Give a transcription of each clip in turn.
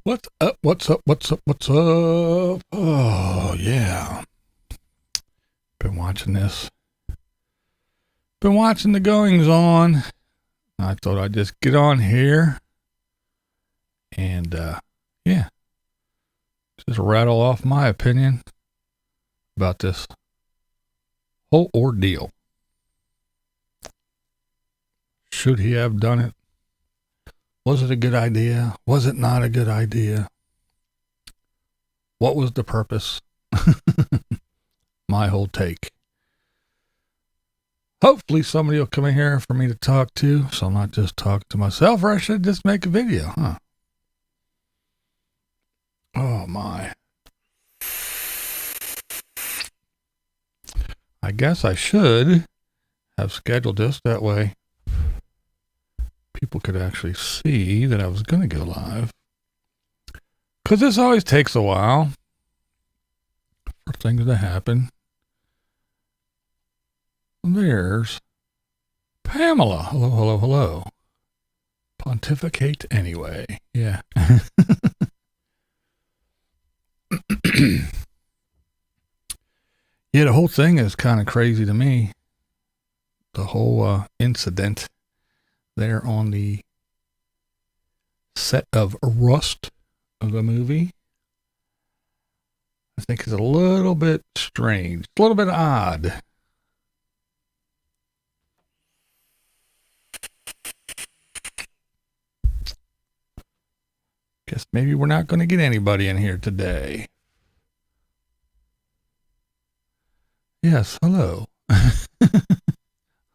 What's up? What's up? What's up? What's up? Oh, yeah. Been watching this. Been watching the goings on. I thought I'd just get on here and, yeah, just rattle off my opinion about this whole ordeal. Should he have done it? Was it a good idea? Was it not a good idea? What was the purpose? My whole take. Hopefully somebody will come in here for me to talk to, so I'm not just talking to myself, or I should just make a video, huh? Oh, my. I guess I should have scheduled this that way. People could actually see that I was going to go live. Because this always takes a while for things to happen. There's Pamela. Hello, hello, hello. Pontificate anyway. Yeah. Yeah, the whole thing is kind of crazy to me. The whole incident there on the set of Rust of the movie, I think is a little bit strange, a little bit odd. Guess maybe we're not going to get anybody in here today. Yes, hello.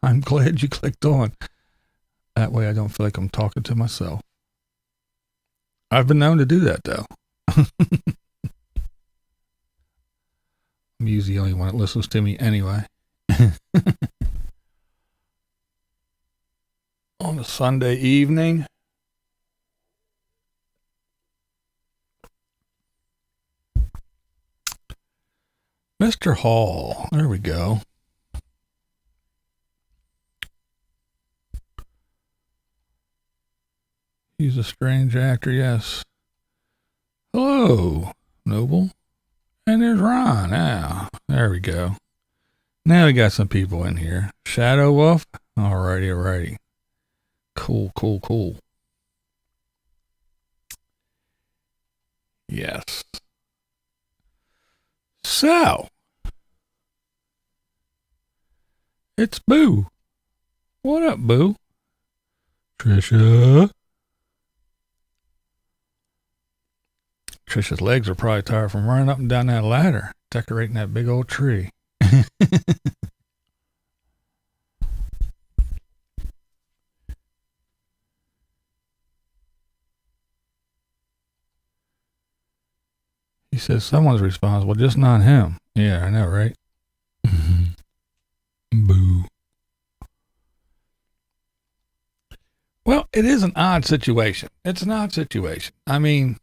I'm glad you clicked on. That way I don't feel like I'm talking to myself. I've been known to do that, though. I'm usually the only one that listens to me anyway. On a Sunday evening. Mr. Hall. There we go. He's a strange actor, yes. Hello, Noble. And there's Ron. Now, there we go. Now we got some people in here. Shadow Wolf. Alrighty. Cool. Yes. So, it's Boo. What up, Boo? Trisha's legs are probably tired from running up and down that ladder, decorating that big old tree. He says someone's responsible, just not him. Yeah, I know, right? Boo. Well, it is an odd situation. It's an odd situation. I mean,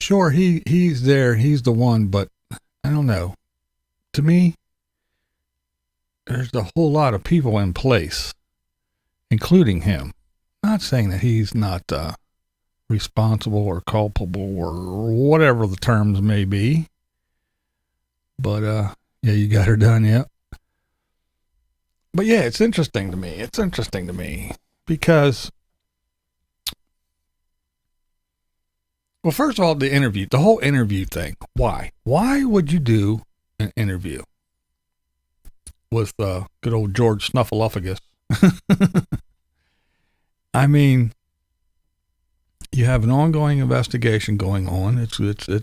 sure, he's there. He's the one, but I don't know. To me, there's a whole lot of people in place, including him. Not saying that he's not responsible or culpable or whatever the terms may be. But, yeah, you got her done, yep. But yeah, it's interesting to me. Because, well, first of all, the whole interview thing. Why? Why would you do an interview with good old George Snuffleupagus? I mean, you have an ongoing investigation going on. It's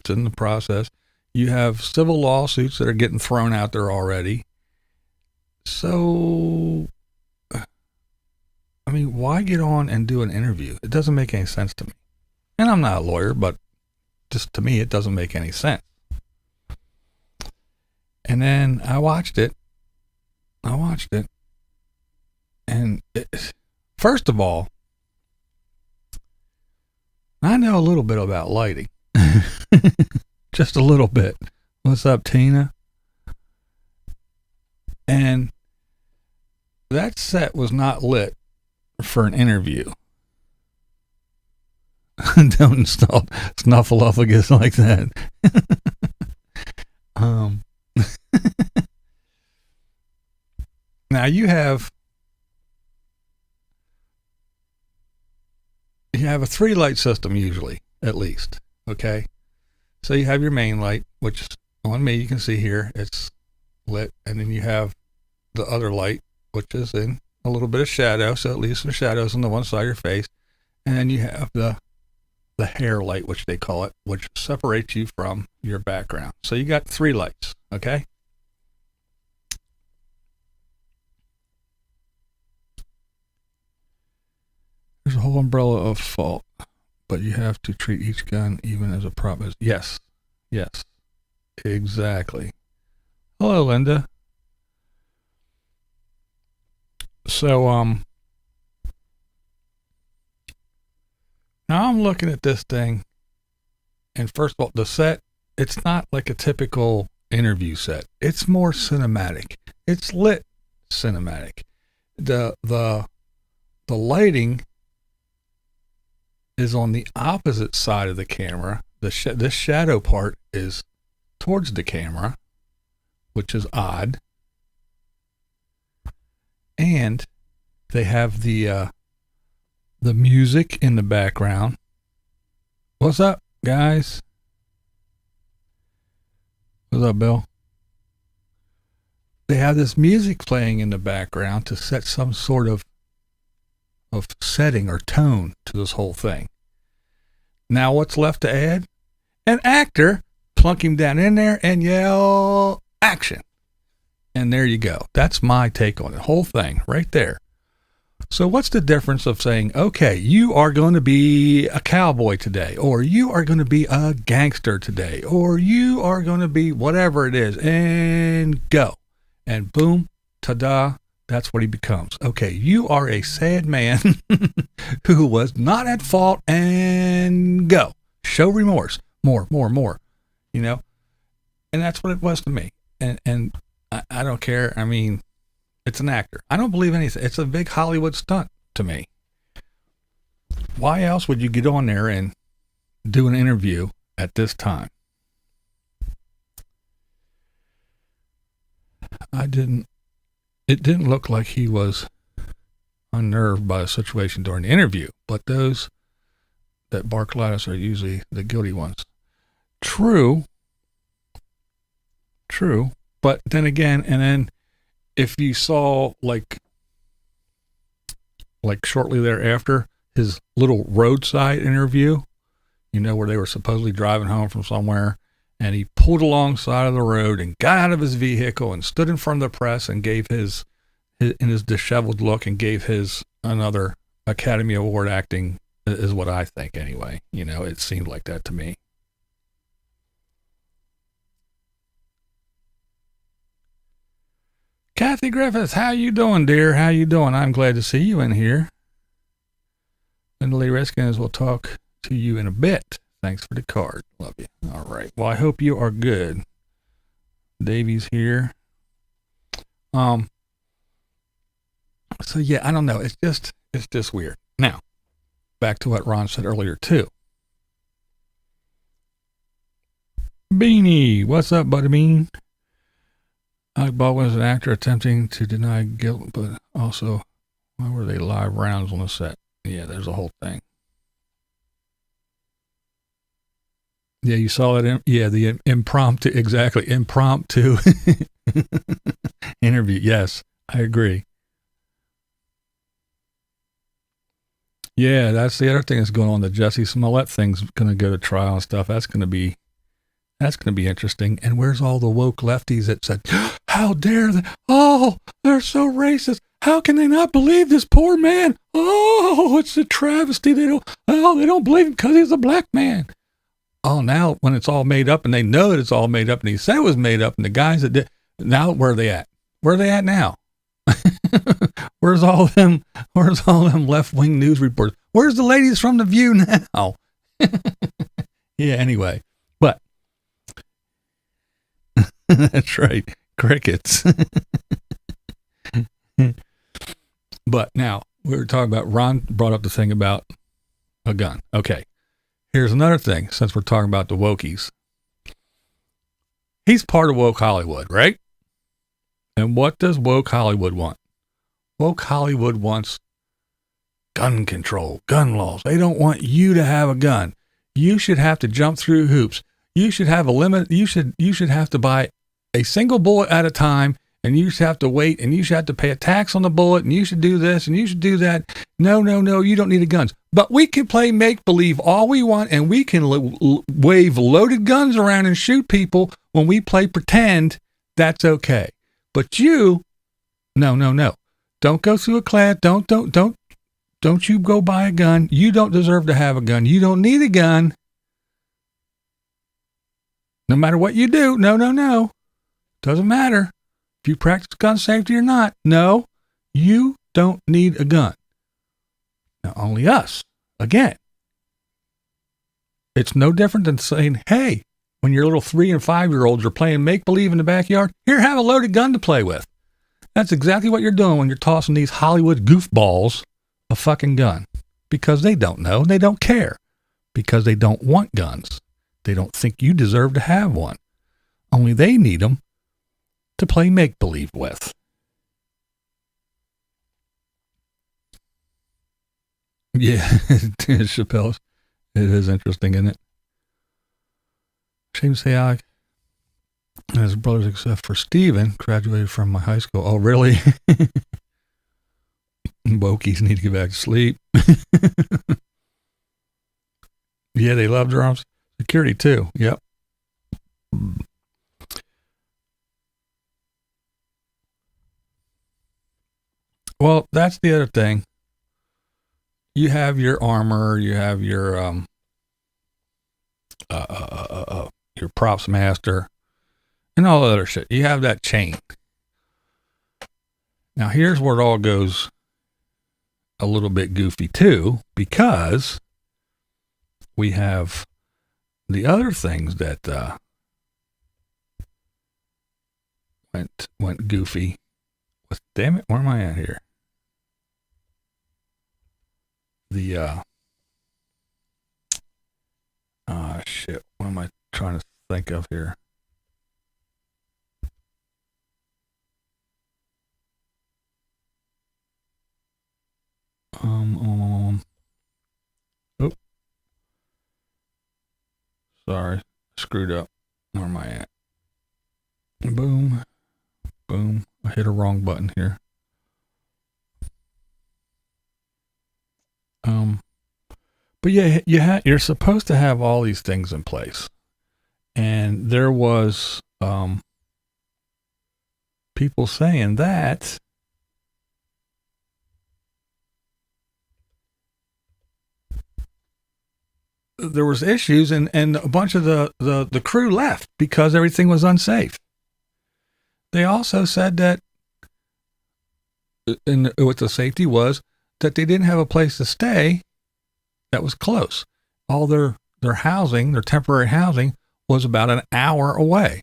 in the process. You have civil lawsuits that are getting thrown out there already. So, I mean, why get on and do an interview? It doesn't make any sense to me. And I'm not a lawyer, but just to me, it doesn't make any sense. And then I watched it. And first of all, I know a little bit about lighting. Just a little bit. What's up, Tina? And that set was not lit for an interview. Don't install Snuffleupagus like that. Now you have a 3-light system usually, at least. Okay. So you have your main light, which on me, you can see here, it's lit. And then you have the other light, which is in a little bit of shadow. So it leaves some shadows on the one side of your face. And then you have the hair light, which they call it, which separates you from your background. So you got 3 lights. Okay. There's a whole umbrella of fault, but you have to treat each gun even as a prop. Yes, exactly. Hello, Linda. So, now I'm looking at this thing, and first of all, the set, it's not like a typical interview set. It's more cinematic. It's lit cinematic. The lighting is on the opposite side of the camera. This shadow part is towards the camera, which is odd. And they have the music in the background. What's up, guys? What's up, Bill? They have this music playing in the background to set some sort of setting or tone to this whole thing. Now what's left to add? An actor, plunk him down in there and yell action. And there you go. That's my take on the whole thing right there. So what's the difference of saying, okay, you are going to be a cowboy today, or you are going to be a gangster today, or you are going to be whatever it is, and go. And boom, ta-da, that's what he becomes. Okay, you are a sad man who was not at fault, and go. Show remorse. More. You know? And that's what it was to me. And I don't care. I mean, it's an actor. I don't believe anything. It's a big Hollywood stunt to me. Why else would you get on there and do an interview at this time? It didn't look like he was unnerved by a situation during the interview, but those that bark loudest are usually the guilty ones. True. But then again, and then if you saw like shortly thereafter, his little roadside interview, you know, where they were supposedly driving home from somewhere, and he pulled alongside of the road and got out of his vehicle and stood in front of the press and gave his in his disheveled look and gave his another Academy Award acting, is what I think anyway. You know, it seemed like that to me. Kathy Griffiths, how you doing, dear? How you doing? I'm glad to see you in here. Linda Lee Riskins will talk to you in a bit. Thanks for the card. Love you. All right. Well, I hope you are good. Davey's here. So yeah, I don't know. It's just weird. Now, back to what Ron said earlier too. Beanie, what's up, Buddy Bean? Alec Baldwin is an actor attempting to deny guilt, but also, why were they live rounds on the set? Yeah, there's a whole thing. Yeah, you saw that. The impromptu interview. Yes, I agree. Yeah, that's the other thing that's going on. The Jussie Smollett thing's going to go to trial and stuff. That's going to be interesting. And where's all the woke lefties that said, how dare they? Oh, they're so racist. How can they not believe this poor man? Oh, it's a travesty. They don't believe him because he's a black man. Oh, now when it's all made up and they know that it's all made up and he said it was made up and the guys that did, now where are they at? Where are they at now? Where's all them left-wing news reporters? Where's the ladies from The View now? Yeah, anyway, but that's right. Crickets. But now we were talking about, Ron brought up the thing about a gun. Okay. Here's another thing, since we're talking about the wokies. He's part of woke Hollywood, right? And what does woke Hollywood want? Woke Hollywood wants gun control, gun laws. They don't want you to have a gun. You should have to jump through hoops. You should have a limit. You should have to buy a single bullet at a time, and you should have to wait, and you should have to pay a tax on the bullet, and you should do this, and you should do that. No, you don't need the guns. But we can play make-believe all we want, and we can wave loaded guns around and shoot people when we play pretend. That's okay. But you, no. Don't go through a class. Don't you go buy a gun. You don't deserve to have a gun. You don't need a gun. No matter what you do. No. Doesn't matter if you practice gun safety or not. No, you don't need a gun. Now, only us. Again, it's no different than saying, hey, when your little 3 and 5-year-olds are playing make-believe in the backyard, here, have a loaded gun to play with. That's exactly what you're doing when you're tossing these Hollywood goofballs a fucking gun, because they don't know, they don't care, because they don't want guns. They don't think you deserve to have one. Only they need them to play make-believe with. Yeah, Chappelle's. It is interesting, isn't it? Shame to say Alec and his brothers, except for Steven, graduated from my high school. Oh, really? Wokies need to get back to sleep. Yeah, they love their armed security too. Yep. Well, that's the other thing. You have your armor, you have your props master, and all the other shit. You have that chain. Now, here's where it all goes a little bit goofy too, because we have the other things that went goofy. Damn it, where am I at here? Shit, what am I trying to think of here? Oh, sorry, screwed up. Where am I at? Boom. I hit a wrong button here. But yeah, you're supposed to have all these things in place, and there was people saying that there was issues, and a bunch of the crew left because everything was unsafe. They also said that, and what the safety was, that they didn't have a place to stay that was close. All their housing, their temporary housing, was about an hour away.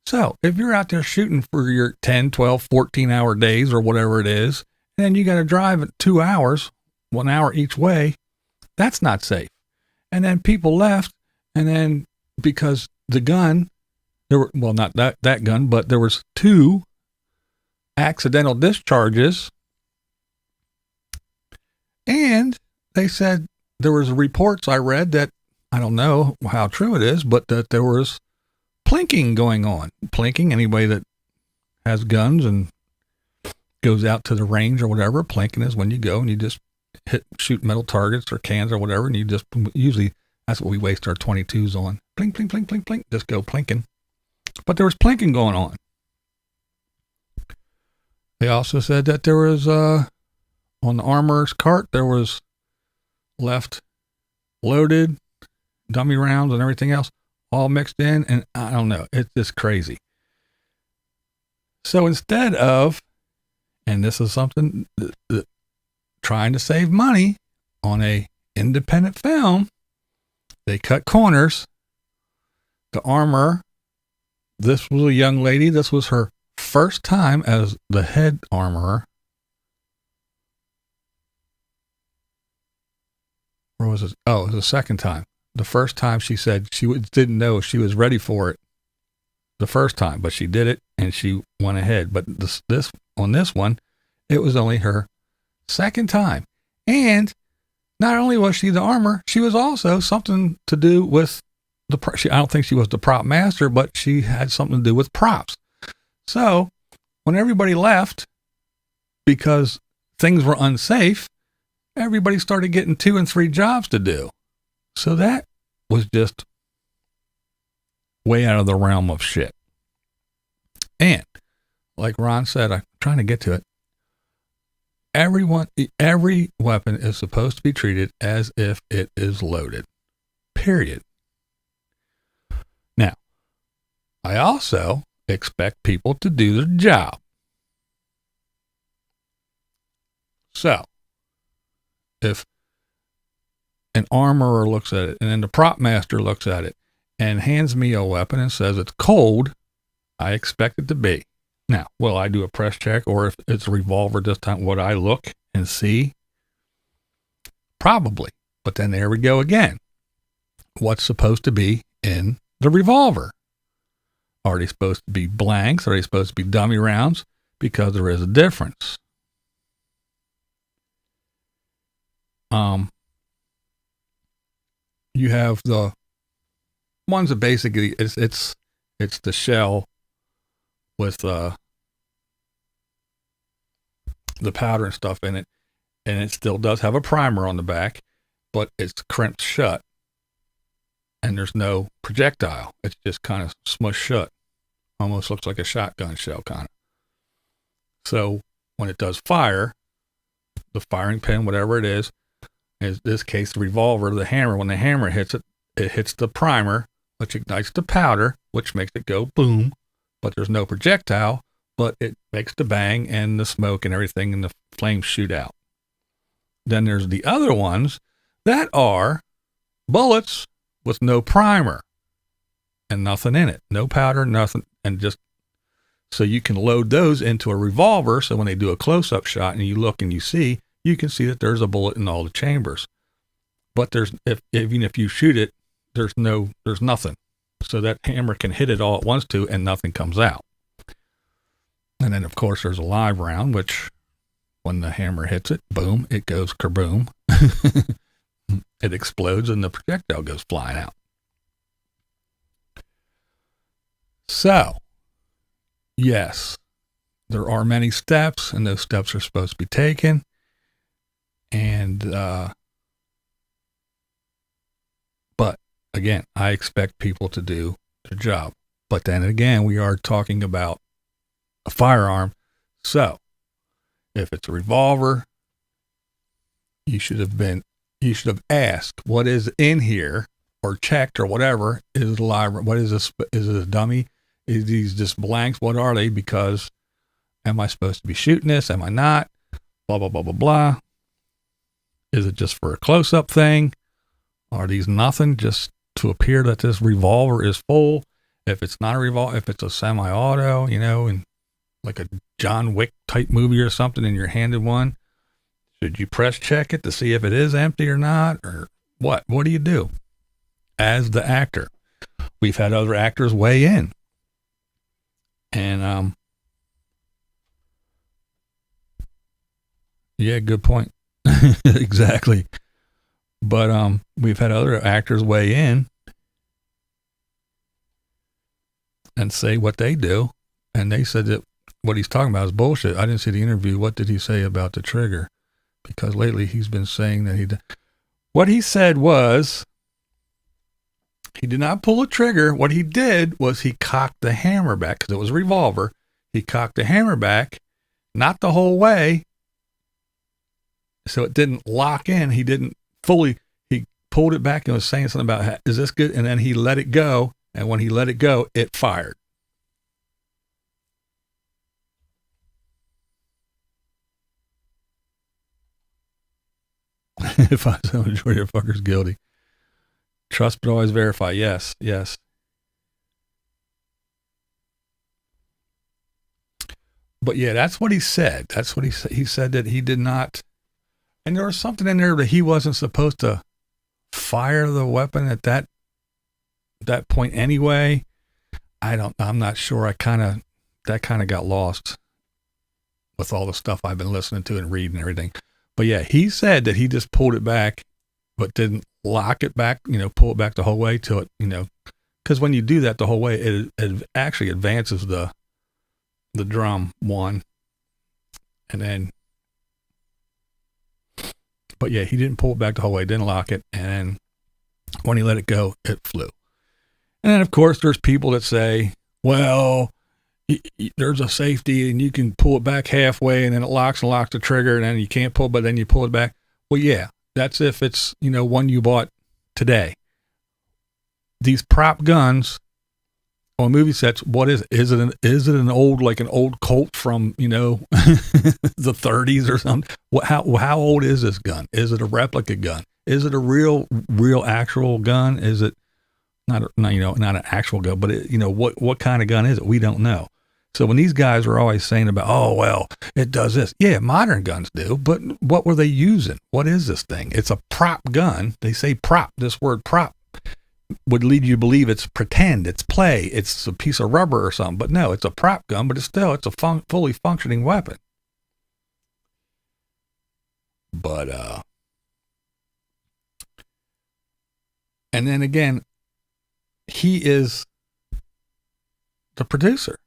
So if you're out there shooting for your 10, 12, 14-hour days or whatever it is, and then you got to drive 2 hours, 1 hour each way, that's not safe. And then people left, and then because the gun, there were, well, not that gun, but there was 2 accidental discharges, and they said there was reports I read that, I don't know how true it is, but that there was plinking going on. Plinking, anybody that has guns and goes out to the range or whatever, plinking is when you go and you just shoot metal targets or cans or whatever, and you just, usually that's what we waste our 22s on. Plink, plink, plink, plink, plink, just go plinking. But there was plinking going on. They also said that there was, on the armorer's cart, there was left loaded dummy rounds and everything else all mixed in, and I don't know, it's just crazy. So instead of, and this is something trying to save money on a independent film, they cut corners. The armor, this was a young lady, this was her first time as the head armorer. Or was it? Oh, it was the second time. The first time she said didn't know if she was ready for it the first time, but she did it and she went ahead. But on this one, it was only her second time. And not only was she the armor, she was also something to do with I don't think she was the prop master, but she had something to do with props. So when everybody left because things were unsafe, everybody started getting 2 and 3 jobs to do. So that was just way out of the realm of shit. And like Ron said, I'm trying to get to it. Every weapon is supposed to be treated as if it is loaded. Period. Now, I also expect people to do their job. So, if an armorer looks at it and then the prop master looks at it and hands me a weapon and says it's cold, I expect it to be. Now, will I do a press check, or if it's a revolver this time, would I look and see? Probably. But then there we go again. What's supposed to be in the revolver? Are they supposed to be blanks? Are they supposed to be dummy rounds? Because there is a difference. You have the ones that basically it's the shell with the powder and stuff in it, and it still does have a primer on the back, but it's crimped shut and there's no projectile. It's just kind of smushed shut. Almost looks like a shotgun shell kind of. So when it does fire, the firing pin, whatever it is, in this case the revolver, the hammer, when the hammer hits it, it hits the primer, which ignites the powder, which makes it go boom, but there's no projectile, but it makes the bang and the smoke and everything and the flames shoot out. Then there's the other ones that are bullets with no primer and nothing in it, no powder, nothing, and just so you can load those into a revolver. So when they do a close-up shot and you look and you see, you can see that there's a bullet in all the chambers. But even if you shoot it, there's nothing. So that hammer can hit it all at once too, and nothing comes out. And then of course there's a live round, which when the hammer hits it, boom, it goes kerboom. It explodes and the projectile goes flying out. So, yes, there are many steps, and those steps are supposed to be taken. And, but again, I expect people to do their job. But then again, we are talking about a firearm. So, if it's a revolver, you should have asked what is in here, or checked, or whatever. Is it live? What is this? Is it a dummy? Is these just blanks? What are they? Because am I supposed to be shooting this? Am I not? Blah, blah, blah, blah, blah. Is it just for a close-up thing? Are these nothing just to appear that this revolver is full? If it's not a revolver, if it's a semi-auto, and like a John Wick type movie or something, and you're handed one, should you press check it to see if it is empty or not? Or what? What do you do as the actor? We've had other actors weigh in. And, yeah, good point. Exactly. But, we've had other actors weigh in and say what they do. And they said that what he's talking about is bullshit. I didn't see the interview. What did he say about the trigger? Because lately he's been saying that what he said was, he did not pull a trigger. What he did was he cocked the hammer back, because it was a revolver. He cocked the hammer back, not the whole way, so it didn't lock in. He didn't fully, he pulled it back and was saying something about, is this good? And then he let it go. And when he let it go, it fired. If I so majority of fuckers guilty. Trust but always verify. Yes, yes. But yeah, that's what he said. That's what he said. He said that he did not, and there was something in there that he wasn't supposed to fire the weapon at that point anyway. I'm not sure. That kind of got lost with all the stuff I've been listening to and reading and everything. But yeah, he said that he just pulled it back, but didn't lock it back, pull it back the whole way to it, because when you do that the whole way, it actually advances the drum one. And then, but yeah, he didn't pull it back the whole way, didn't lock it. And then when he let it go, it flew. And then of course there's people that say, well, there's a safety and you can pull it back halfway and then it locks the trigger and then you can't pull, but then you pull it back. Well, yeah, that's if it's, one you bought today. These prop guns on movie sets, what is it? Is it an old Colt from, the 30s or something? How old is this gun? Is it a replica gun? Is it a real actual gun? Is it not an actual gun, but what kind of gun is it? We don't know. So when these guys are always saying about, oh, well, it does this. Yeah, modern guns do, but what were they using? What is this thing? It's a prop gun. They say prop. This word prop would lead you to believe it's pretend, it's play, it's a piece of rubber or something. But no, it's a prop gun, but it's a fully functioning weapon. But, and then again, he is the producer.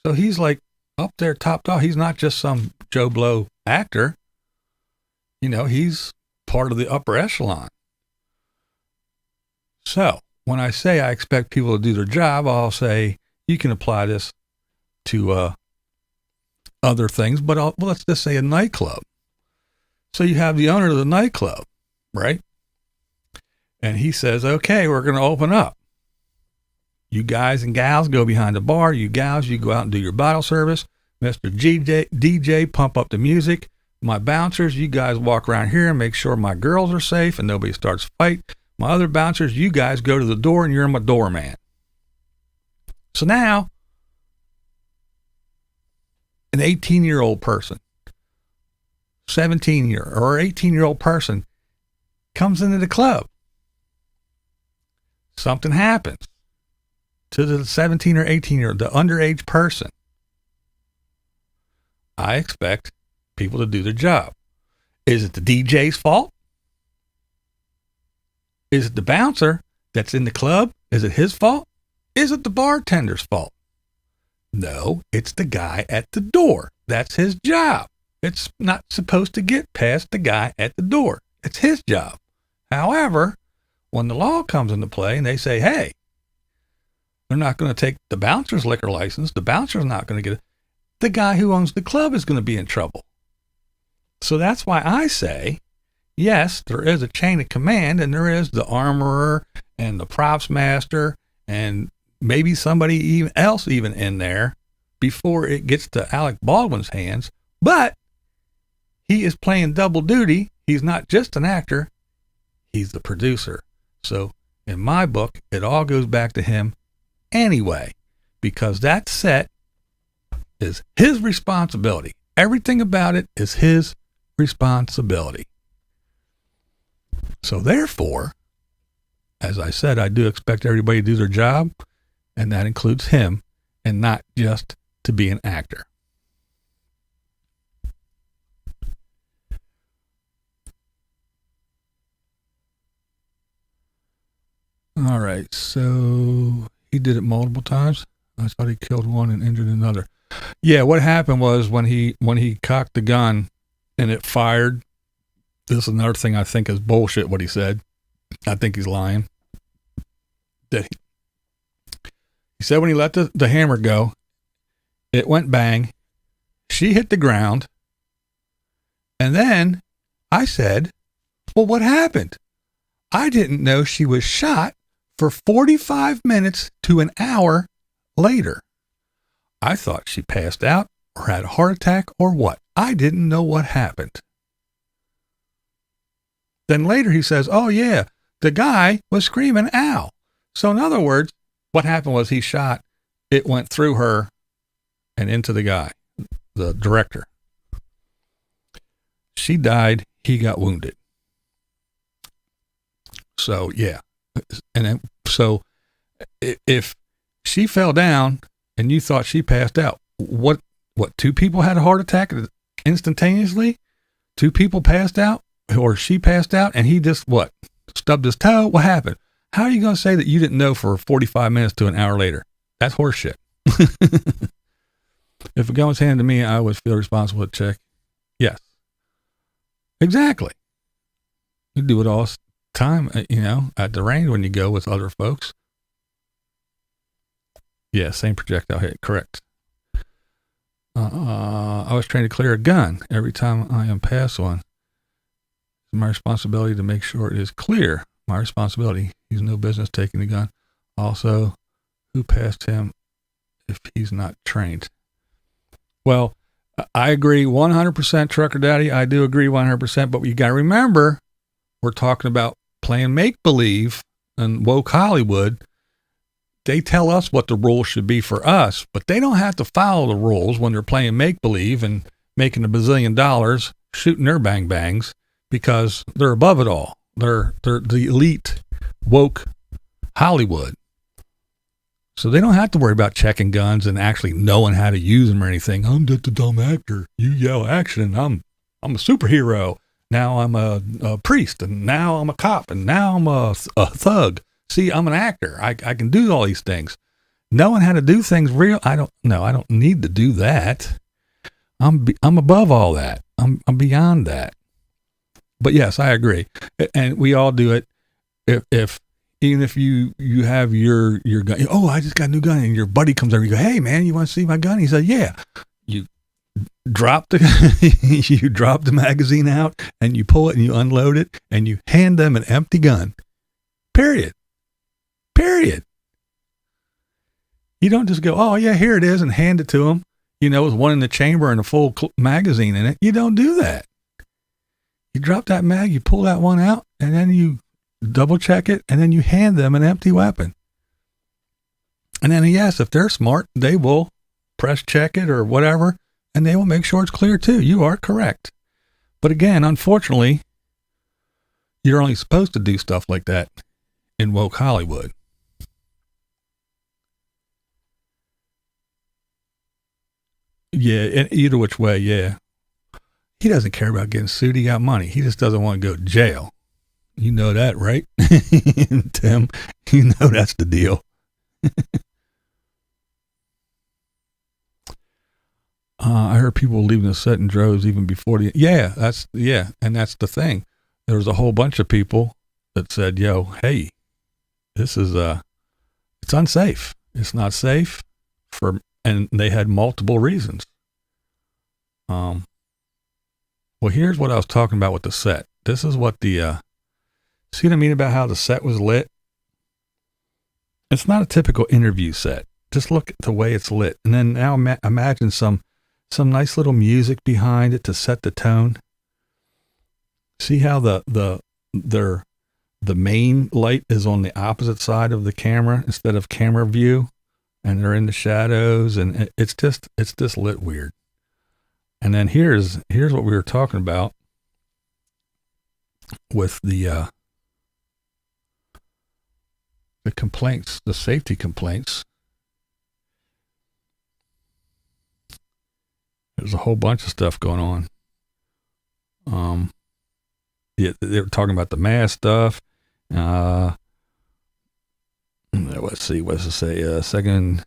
So he's like up there top dog. He's not just some Joe Blow actor. He's part of the upper echelon. So when I say I expect people to do their job, I'll say you can apply this to other things, but let's just say a nightclub. So you have the owner of the nightclub, right? And he says, okay, we're going to open up. You guys and gals go behind the bar. You gals, you go out and do your bottle service. Mr. DJ, pump up the music. My bouncers, you guys walk around here and make sure my girls are safe and nobody starts a fight. My other bouncers, you guys go to the door and you're my doorman. So now, an 18-year-old person, 17-year or 18-year-old person comes into the club. Something happens to the 17 or 18-year-old, the underage person. I expect people to do their job. Is it the DJ's fault? Is it the bouncer that's in the club? Is it his fault? Is it the bartender's fault? No, it's the guy at the door. That's his job. It's not supposed to get past the guy at the door. It's his job. However, when the law comes into play and they say, hey, they're not going to take the bouncer's liquor license, the bouncer's not going to get it, the guy who owns the club is going to be in trouble. So that's why I say, yes, there is a chain of command and there is the armorer and the props master and maybe somebody else in there before it gets to Alec Baldwin's hands, but he is playing double duty. He's not just an actor, he's the producer. So in my book, it all goes back to him anyway, because that set is his responsibility. Everything about it is his responsibility. So therefore, as I said, I do expect everybody to do their job, and that includes him, and not just to be an actor. All right, so he did it multiple times. I thought he killed one and injured another. Yeah, what happened was when he cocked the gun and it fired. This is another thing I think is bullshit what he said. I think he's lying. That he said when he let the hammer go, it went bang. She hit the ground. And then I said, well, what happened? I didn't know she was shot for 45 minutes to an hour later. I thought she passed out or had a heart attack or what. I didn't know what happened. Then later he says, oh yeah, the guy was screaming, ow. So in other words, what happened was he shot, it went through her and into the guy, the director. She died, he got wounded. So yeah. And then, so if she fell down and you thought she passed out, what, two people had a heart attack instantaneously? Two people passed out, or she passed out, and he just, stubbed his toe? What happened? How are you going to say that you didn't know for 45 minutes to an hour later? That's horseshit. If a gun was handed to me, I would feel responsible to check. Yes. Exactly. You do it all the time, at the range when you go with other folks. Yeah, same projectile hit. Correct. I was trained to clear a gun every time I am past one. It's my responsibility to make sure it is clear. My responsibility. He's no business taking the gun. Also, who passed him if he's not trained? Well, I agree 100%, Trucker Daddy. I do agree 100%, but you got to remember, we're talking about playing make-believe and woke Hollywood. They tell us what the rules should be for us, but they don't have to follow the rules when they're playing make-believe and making $1 bazillion, shooting their bang-bangs, because they're above it all. They're the elite woke Hollywood. So they don't have to worry about checking guns and actually knowing how to use them or anything. I'm just a dumb actor. You yell action. I'm a superhero. Now I'm a priest, and now I'm a cop, and now I'm a thug. See, I'm an actor. I can do all these things. Knowing how to do things real, I don't need to do that. I'm above all that. I'm beyond that. But yes, I agree. And we all do it. Even if you have your gun, I just got a new gun, and your buddy comes over, you go, hey man, you want to see my gun? He said, yeah. You drop the magazine out, and you pull it and you unload it, and you hand them an empty gun. Period. You don't just go, oh yeah, here it is, and hand it to them, with one in the chamber and a full magazine in it. You don't do that. You drop that mag, you pull that one out, and then you double check it, and then you hand them an empty weapon. And then, yes, if they're smart, they will press check it or whatever, and they will make sure it's clear too. You are correct. But again, unfortunately, you're only supposed to do stuff like that in woke Hollywood. Yeah, either which way, yeah. He doesn't care about getting sued. He got money. He just doesn't want to go to jail. You know that, right? Tim, you know that's the deal. I heard people leaving the set in droves even before and that's the thing. There was a whole bunch of people that said, hey, this is, it's unsafe. It's not safe and they had multiple reasons. Well, here's what I was talking about with the set. This is what see what I mean about how the set was lit? It's not a typical interview set. Just look at the way it's lit. And then now imagine some nice little music behind it to set the tone. See how the main light is on the opposite side of the camera instead of camera view, and they're in the shadows, and it's just lit weird. And then here's what we were talking about with the complaints, the safety complaints. There's a whole bunch of stuff going on. They were talking about the mask stuff. Let's see, what does it say? Second,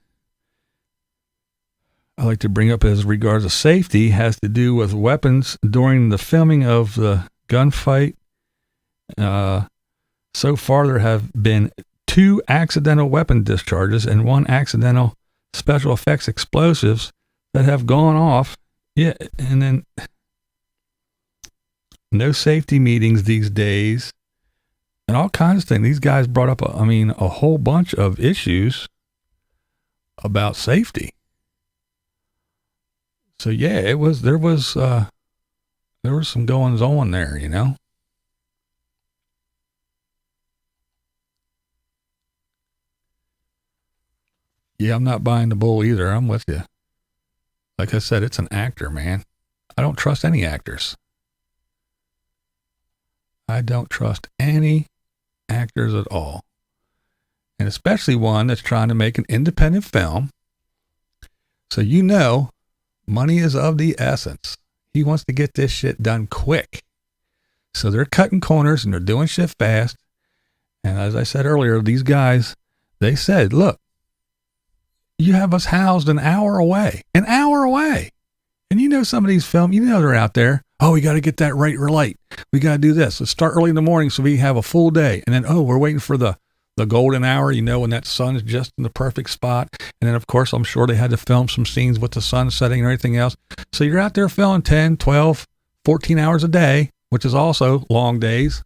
I like to bring up as regards to safety has to do with weapons during the filming of the gunfight. So far, there have been 2 accidental weapon discharges and 1 accidental special effects explosives that have gone off. Yeah, and then no safety meetings these days and all kinds of things. These guys brought up, a whole bunch of issues about safety. So yeah, there was some goings on there, Yeah, I'm not buying the bull either. I'm with you. Like I said, it's an actor, man. I don't trust any actors. I don't trust any actors at all. And especially one that's trying to make an independent film. So money is of the essence. He wants to get this shit done quick. So they're cutting corners and they're doing shit fast. And as I said earlier, these guys, they said, look, you have us housed an hour away. An hour away. And some of these films, they're out there. Oh, we got to get that right light. We got to do this. Let's start early in the morning so we have a full day. And then, we're waiting for the golden hour, when that sun is just in the perfect spot. And then, of course, I'm sure they had to film some scenes with the sun setting and everything else. So you're out there filming 10, 12, 14 hours a day, which is also long days.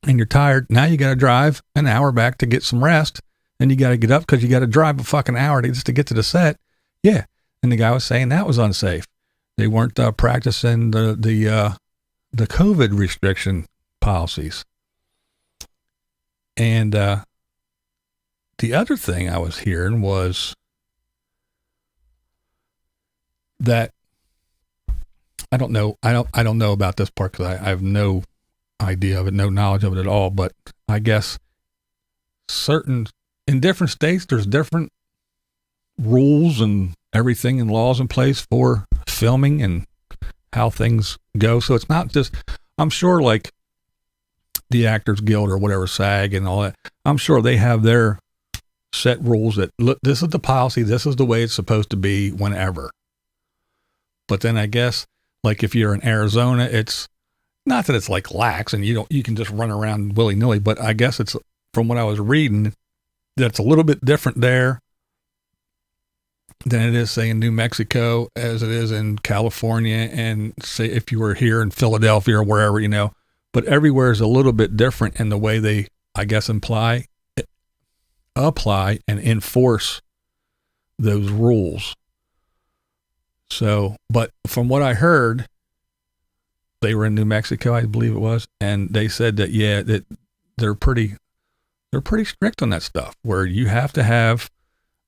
And you're tired. Now you got to drive an hour back to get some rest. Then you got to get up because you got to drive a fucking hour just to get to the set. Yeah. And the guy was saying that was unsafe. They weren't practicing the COVID restriction policies. And the other thing I was hearing was that I don't know about this part because I have no idea of it, no knowledge of it at all. But I guess in different states, there's different rules and everything and laws in place for filming and how things go. So it's not just, I'm sure like the Actors Guild or whatever, SAG and all that, I'm sure they have their set rules that, look, this is the policy, this is the way it's supposed to be whenever. But then I guess like if you're in Arizona, it's not that it's like lax and you can just run around willy-nilly, but I guess it's, from what I was reading, that's a little bit different there than it is, say, in New Mexico, as it is in California, and say if you were here in Philadelphia or wherever, but everywhere is a little bit different in the way they, I guess, apply and enforce those rules. So, but from what I heard, they were in New Mexico, I believe it was, and they said that, that they're pretty strict on that stuff, where you have to have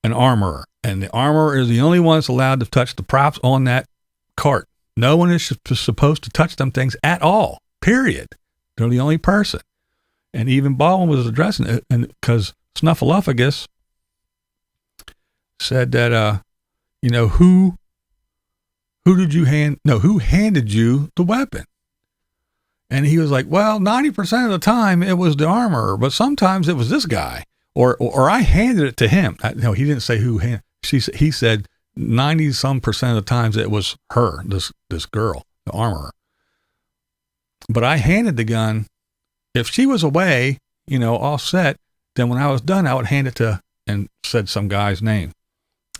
an armorer, and the armorer is the only one that's allowed to touch the props on that cart. No one is supposed to touch them things at all, period. They're the only person. And even Baldwin was addressing it, and because Snuffleupagus said that, who handed you the weapon? And he was like, well, 90% of the time it was the armorer, but sometimes it was this guy, or I handed it to him. No, he didn't say who handed. He said 90% of the times it was her, this girl, the armorer. But I handed the gun. If she was away, all set, then when I was done, I would hand it to, and said some guy's name.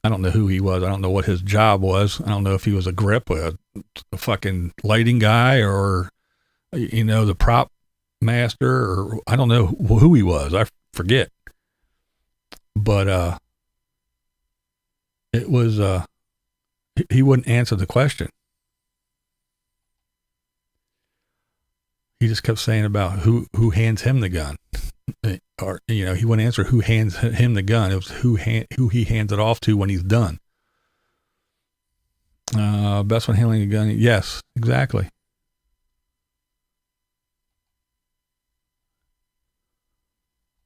I don't know who he was. I don't know what his job was. I don't know if he was a grip, a fucking lighting guy, or, the prop master, or I don't know who he was. I forget. But it was, he wouldn't answer the question. He just kept saying about who hands him the gun. Or, he wouldn't answer who hands him the gun. It was who he hands it off to when he's done. Best one handling a gun. Yes, exactly.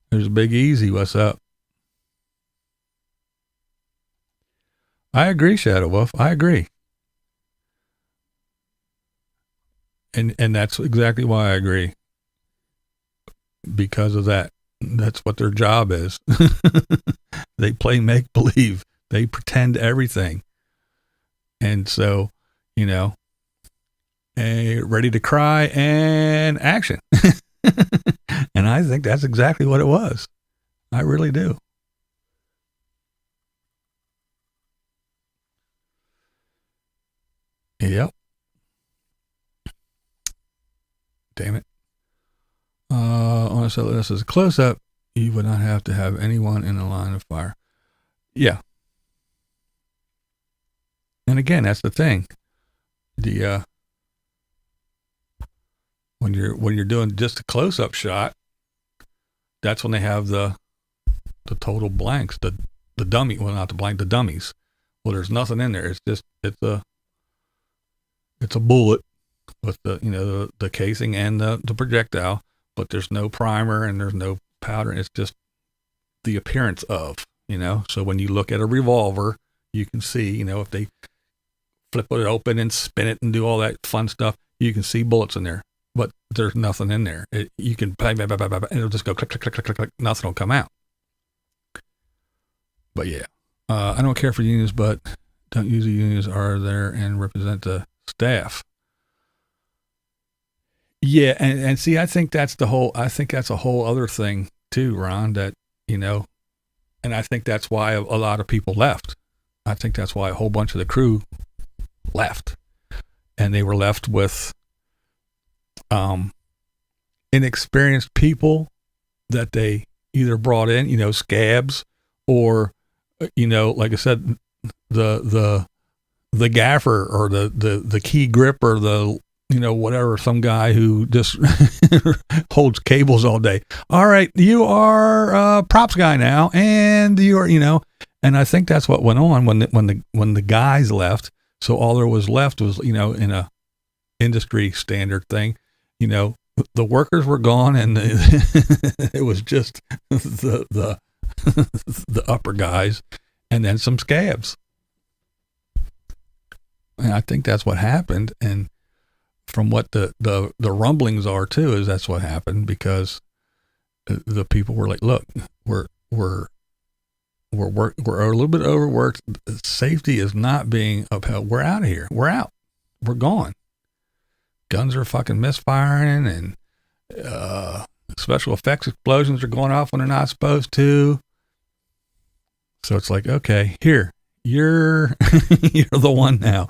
There's Big Easy. What's up? I agree, Shadow Wolf. I agree. And that's exactly why I agree. Because of that. That's what their job is. They play make-believe. They pretend everything. And so, ready to cry and action. And I think that's exactly what it was. I really do. Yep. Damn it. Honestly, this is a close-up. You would not have to have anyone in the line of fire. Yeah. And again, that's the thing. The when you're doing just a close-up shot, that's when they have the total blanks, the dummy. Well, not the blank, the dummies. Well, there's nothing in there. It's a bullet with the casing and the projectile, but there's no primer and there's no powder. It's just the appearance of, so when you look at a revolver, you can see, if they flip it open and spin it and do all that fun stuff, you can see bullets in there, but there's nothing in there. You can, and it'll just go click, click, click, click, click, click, nothing will come out. But yeah, I don't care for unions, but don't use the unions are there and represent the staff. Yeah, and see, I think that's a whole other thing too, Ron, that, and I think that's why a lot of people left. I think that's why a whole bunch of the crew left. And they were left with inexperienced people that they either brought in, scabs, or, like I said, the gaffer or the key grip or the, whatever, some guy who just holds cables all day. All right, you are a props guy now, and you are, and I think that's what went on when the guys left. So all there was left was, in a industry standard thing, the workers were gone, and it was just the upper guys, and then some scabs. And I think that's what happened. And from what the rumblings are too, is that's what happened, because the people were like, look, we're a little bit overworked. Safety is not being upheld. We're out of here. We're out. We're gone. Guns are fucking misfiring, and special effects explosions are going off when they're not supposed to. So it's like, okay, here, you're the one now.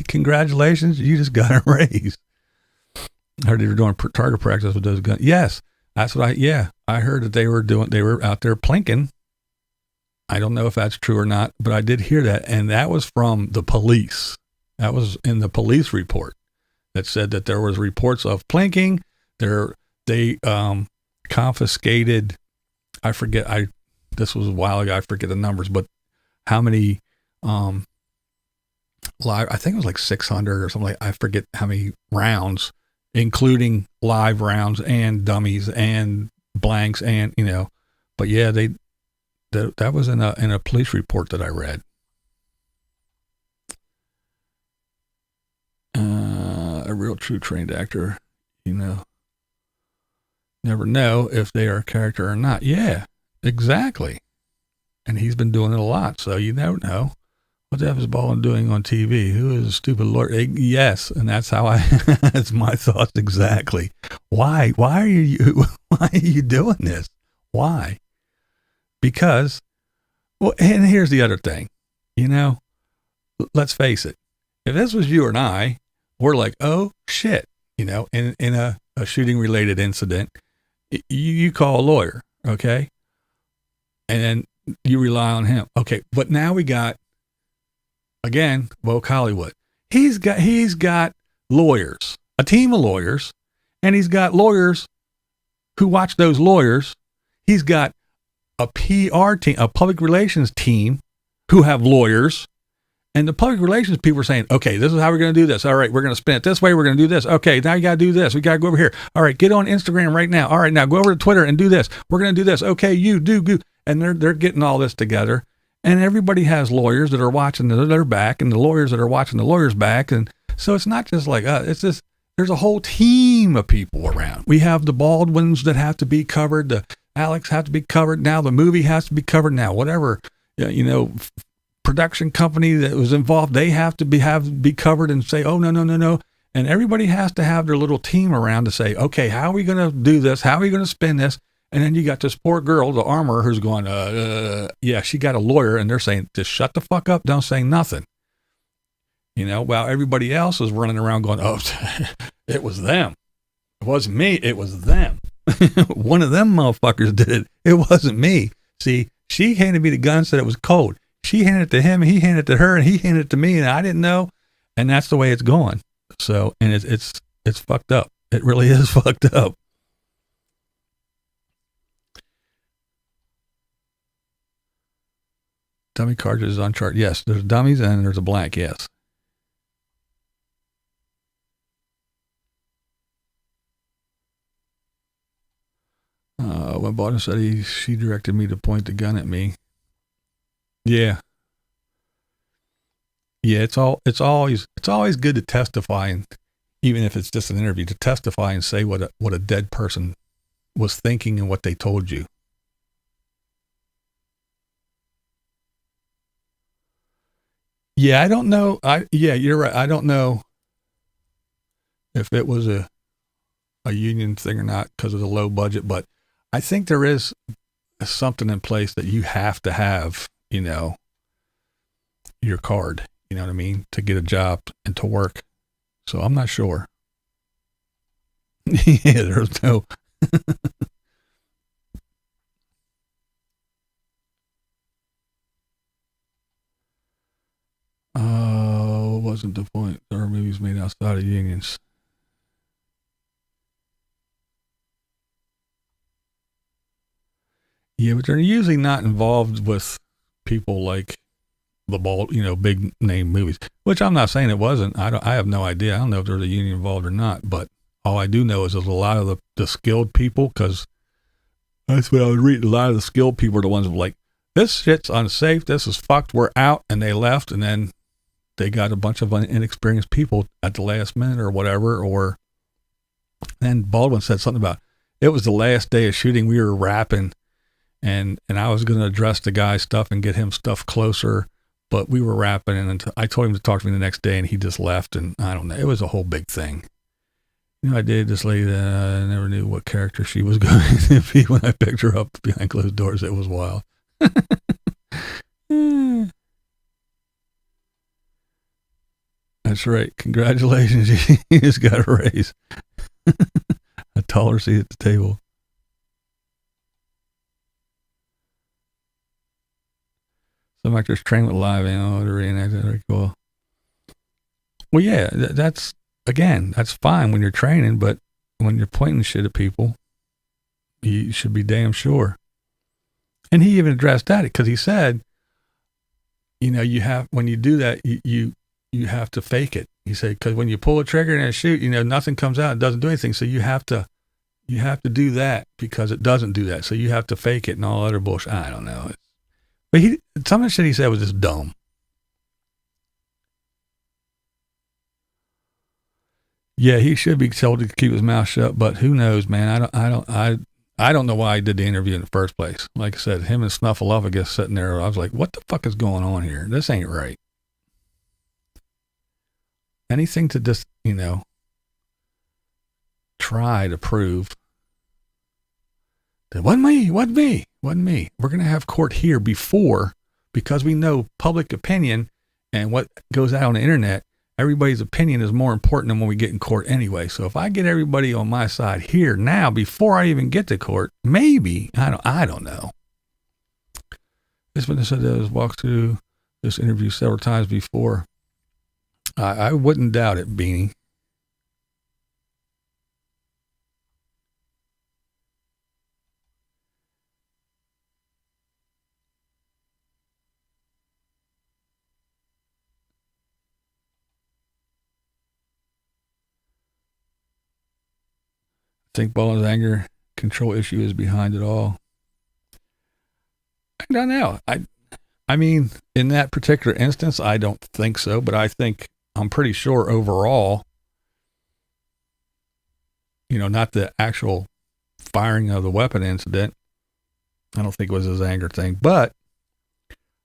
Congratulations, you just got a raise. I heard they were doing target practice with those guns. Yes, that's what I heard that they were out there plinking. I don't know if that's true or not, but I did hear that. And that was from the police. That was in the police report that said that there was reports of plinking. They confiscated, this was a while ago, I forget the numbers, but how many, live, I think it was like 600 or something, I forget how many rounds, including live rounds and dummies and blanks and, but yeah, that was in a police report that I read. A real true trained actor, never know if they are a character or not. Yeah, exactly. And he's been doing it a lot, so you never know. What the F is Baldwin doing on TV? Who is a stupid lawyer? Yes, and that's how that's my thoughts exactly. Why are you doing this? Why? Because, well, and here's the other thing, let's face it. If this was you and I, we're like, oh shit, in a shooting related incident, you call a lawyer, okay? And then you rely on him. Okay, but now we got, again, woke Hollywood. He's got lawyers, a team of lawyers, and he's got lawyers who watch those lawyers. He's got a PR team, a public relations team who have lawyers, and the public relations people are saying, okay, this is how we're going to do this. All right, we're going to spin it this way. We're going to do this. Okay, now you got to do this. We got to go over here. All right, get on Instagram right now. All right, now go over to Twitter and do this. We're going to do this. Okay, you do. And they're getting all this together. And everybody has lawyers that are watching their back, and the lawyers that are watching the lawyers' back. And so it's not just like it's just, there's a whole team of people around. We have the Baldwins that have to be covered. The Alex have to be covered. Now the movie has to be covered. Now whatever, production company that was involved, they have to be covered and say, oh, no. And everybody has to have their little team around to say, okay, how are we going to do this? How are we going to spin this? And then you got this poor girl, the armorer, who's going, yeah, she got a lawyer, and they're saying, just shut the fuck up, don't say nothing. While everybody else is running around going, oh, it was them. It wasn't me, it was them. One of them motherfuckers did it. It wasn't me. See, she handed me the gun, said it was cold. She handed it to him, and he handed it to her, and he handed it to me, and I didn't know. And that's the way it's going. So, and it's fucked up. It really is fucked up. Dummy cartridges on chart. Yes, there's dummies and there's a blank. Yes. When Baldwin said she directed me to point the gun at me. Yeah. Yeah, it's always good to testify, and even if it's just an interview, to testify and say what a dead person was thinking and what they told you. Yeah, I don't know. Yeah, you're right. I don't know if it was a union thing or not because of the low budget, but I think there is something in place that you have to have, your card, you know what I mean, to get a job and to work. So I'm not sure. Yeah, there's no. Wasn't the point. There are movies made outside of unions. Yeah, but they're usually not involved with people like the big name movies, which I'm not saying it wasn't. I have no idea. I don't know if there's a union involved or not, but all I do know is there's a lot of the skilled people, because that's what I was reading. A lot of the skilled people are the ones who are like, this shit's unsafe. This is fucked. We're out. And they left. And then they got a bunch of inexperienced people at the last minute or whatever. Or then Baldwin said something about, it was the last day of shooting. We were rapping, and I was going to address the guy's stuff and get him stuff closer, but we were rapping, and I told him to talk to me the next day, and he just left. And I don't know. It was a whole big thing. I dated this lady that I never knew what character she was going to be when I picked her up behind closed doors. It was wild. That's right. Congratulations. You just got a raise. A taller seat at the table. Some actors train with live ammo to reenact it. Very cool. Well, yeah, that's fine when you're training, but when you're pointing shit at people, you should be damn sure. And he even addressed that, because he said, when you do that, you have to fake it. He said, because when you pull a trigger and shoot, nothing comes out. It doesn't do anything. So you have to do that because it doesn't do that. So you have to fake it and all other bullshit. I don't know. But some of the shit he said was just dumb. Yeah, he should be told to keep his mouth shut, but who knows, man? I don't know why he did the interview in the first place. Like I said, him and Snuffleupagus sitting there, I was like, what the fuck is going on here? This ain't right. Anything to just, try to prove that wasn't me. We're going to have court here because we know public opinion and what goes out on the internet. Everybody's opinion is more important than when we get in court anyway. So if I get everybody on my side here now, before I even get to court, maybe, I don't know. This witness said that has walked through this interview several times before. I wouldn't doubt it, Beanie. I think Baldwin's anger control issue is behind it all. I don't know. I mean, in that particular instance, I don't think so, but I'm pretty sure overall, not the actual firing of the weapon incident. I don't think it was his anger thing, but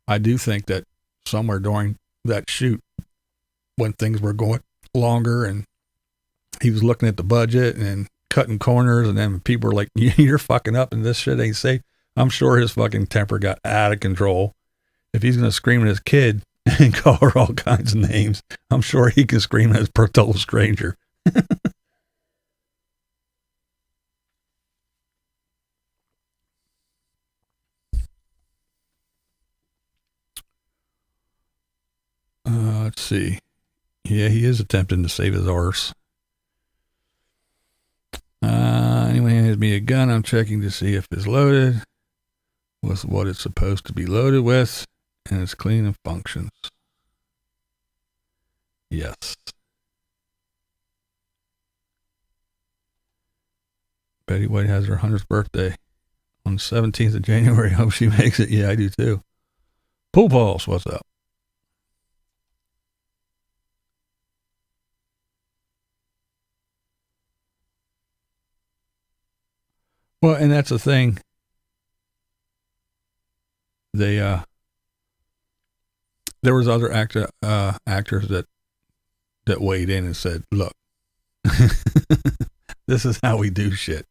I do think that somewhere during that shoot, when things were going longer and he was looking at the budget and cutting corners, and then people were like, you're fucking up and this shit ain't safe. I'm sure his fucking temper got out of control. If he's going to scream at his kid and call her all kinds of names, I'm sure he can scream at a total stranger. Let's see. Yeah, he is attempting to save his arse. Anyway, hands me a gun. I'm checking to see if it's loaded with what it's supposed to be loaded with, and it's clean and functions. Yes. Betty White has her 100th birthday. on the 17th of January. Hope she makes it. Yeah, I do too. Pool Pulse, what's up? Well, and that's the thing. They, there was other actors that weighed in and said, look, this is how we do shit.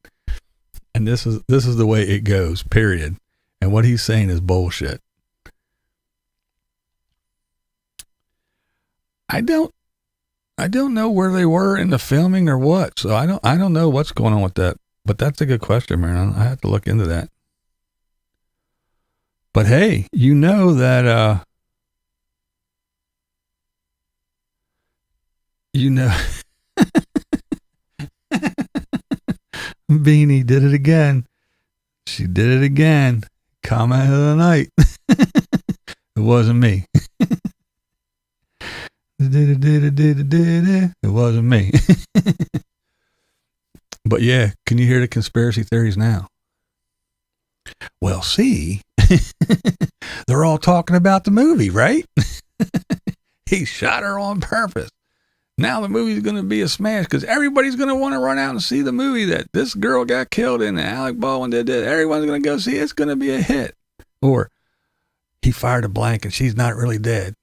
And this is the way it goes, period. And what he's saying is bullshit. I don't know where they were in the filming or what. So I don't know what's going on with that. But that's a good question, man. I have to look into that. But hey, you know that Beanie did it again. She did it again. Comment of the night. It wasn't me. It wasn't me. But yeah, can you hear the conspiracy theories now? Well, see, they're all talking about the movie, right? He shot her on purpose. Now the movie's going to be a smash because everybody's going to want to run out and see the movie that this girl got killed in and Alec Baldwin did this. Everyone's going to go see it. It's going to be a hit. Or he fired a blank and she's not really dead.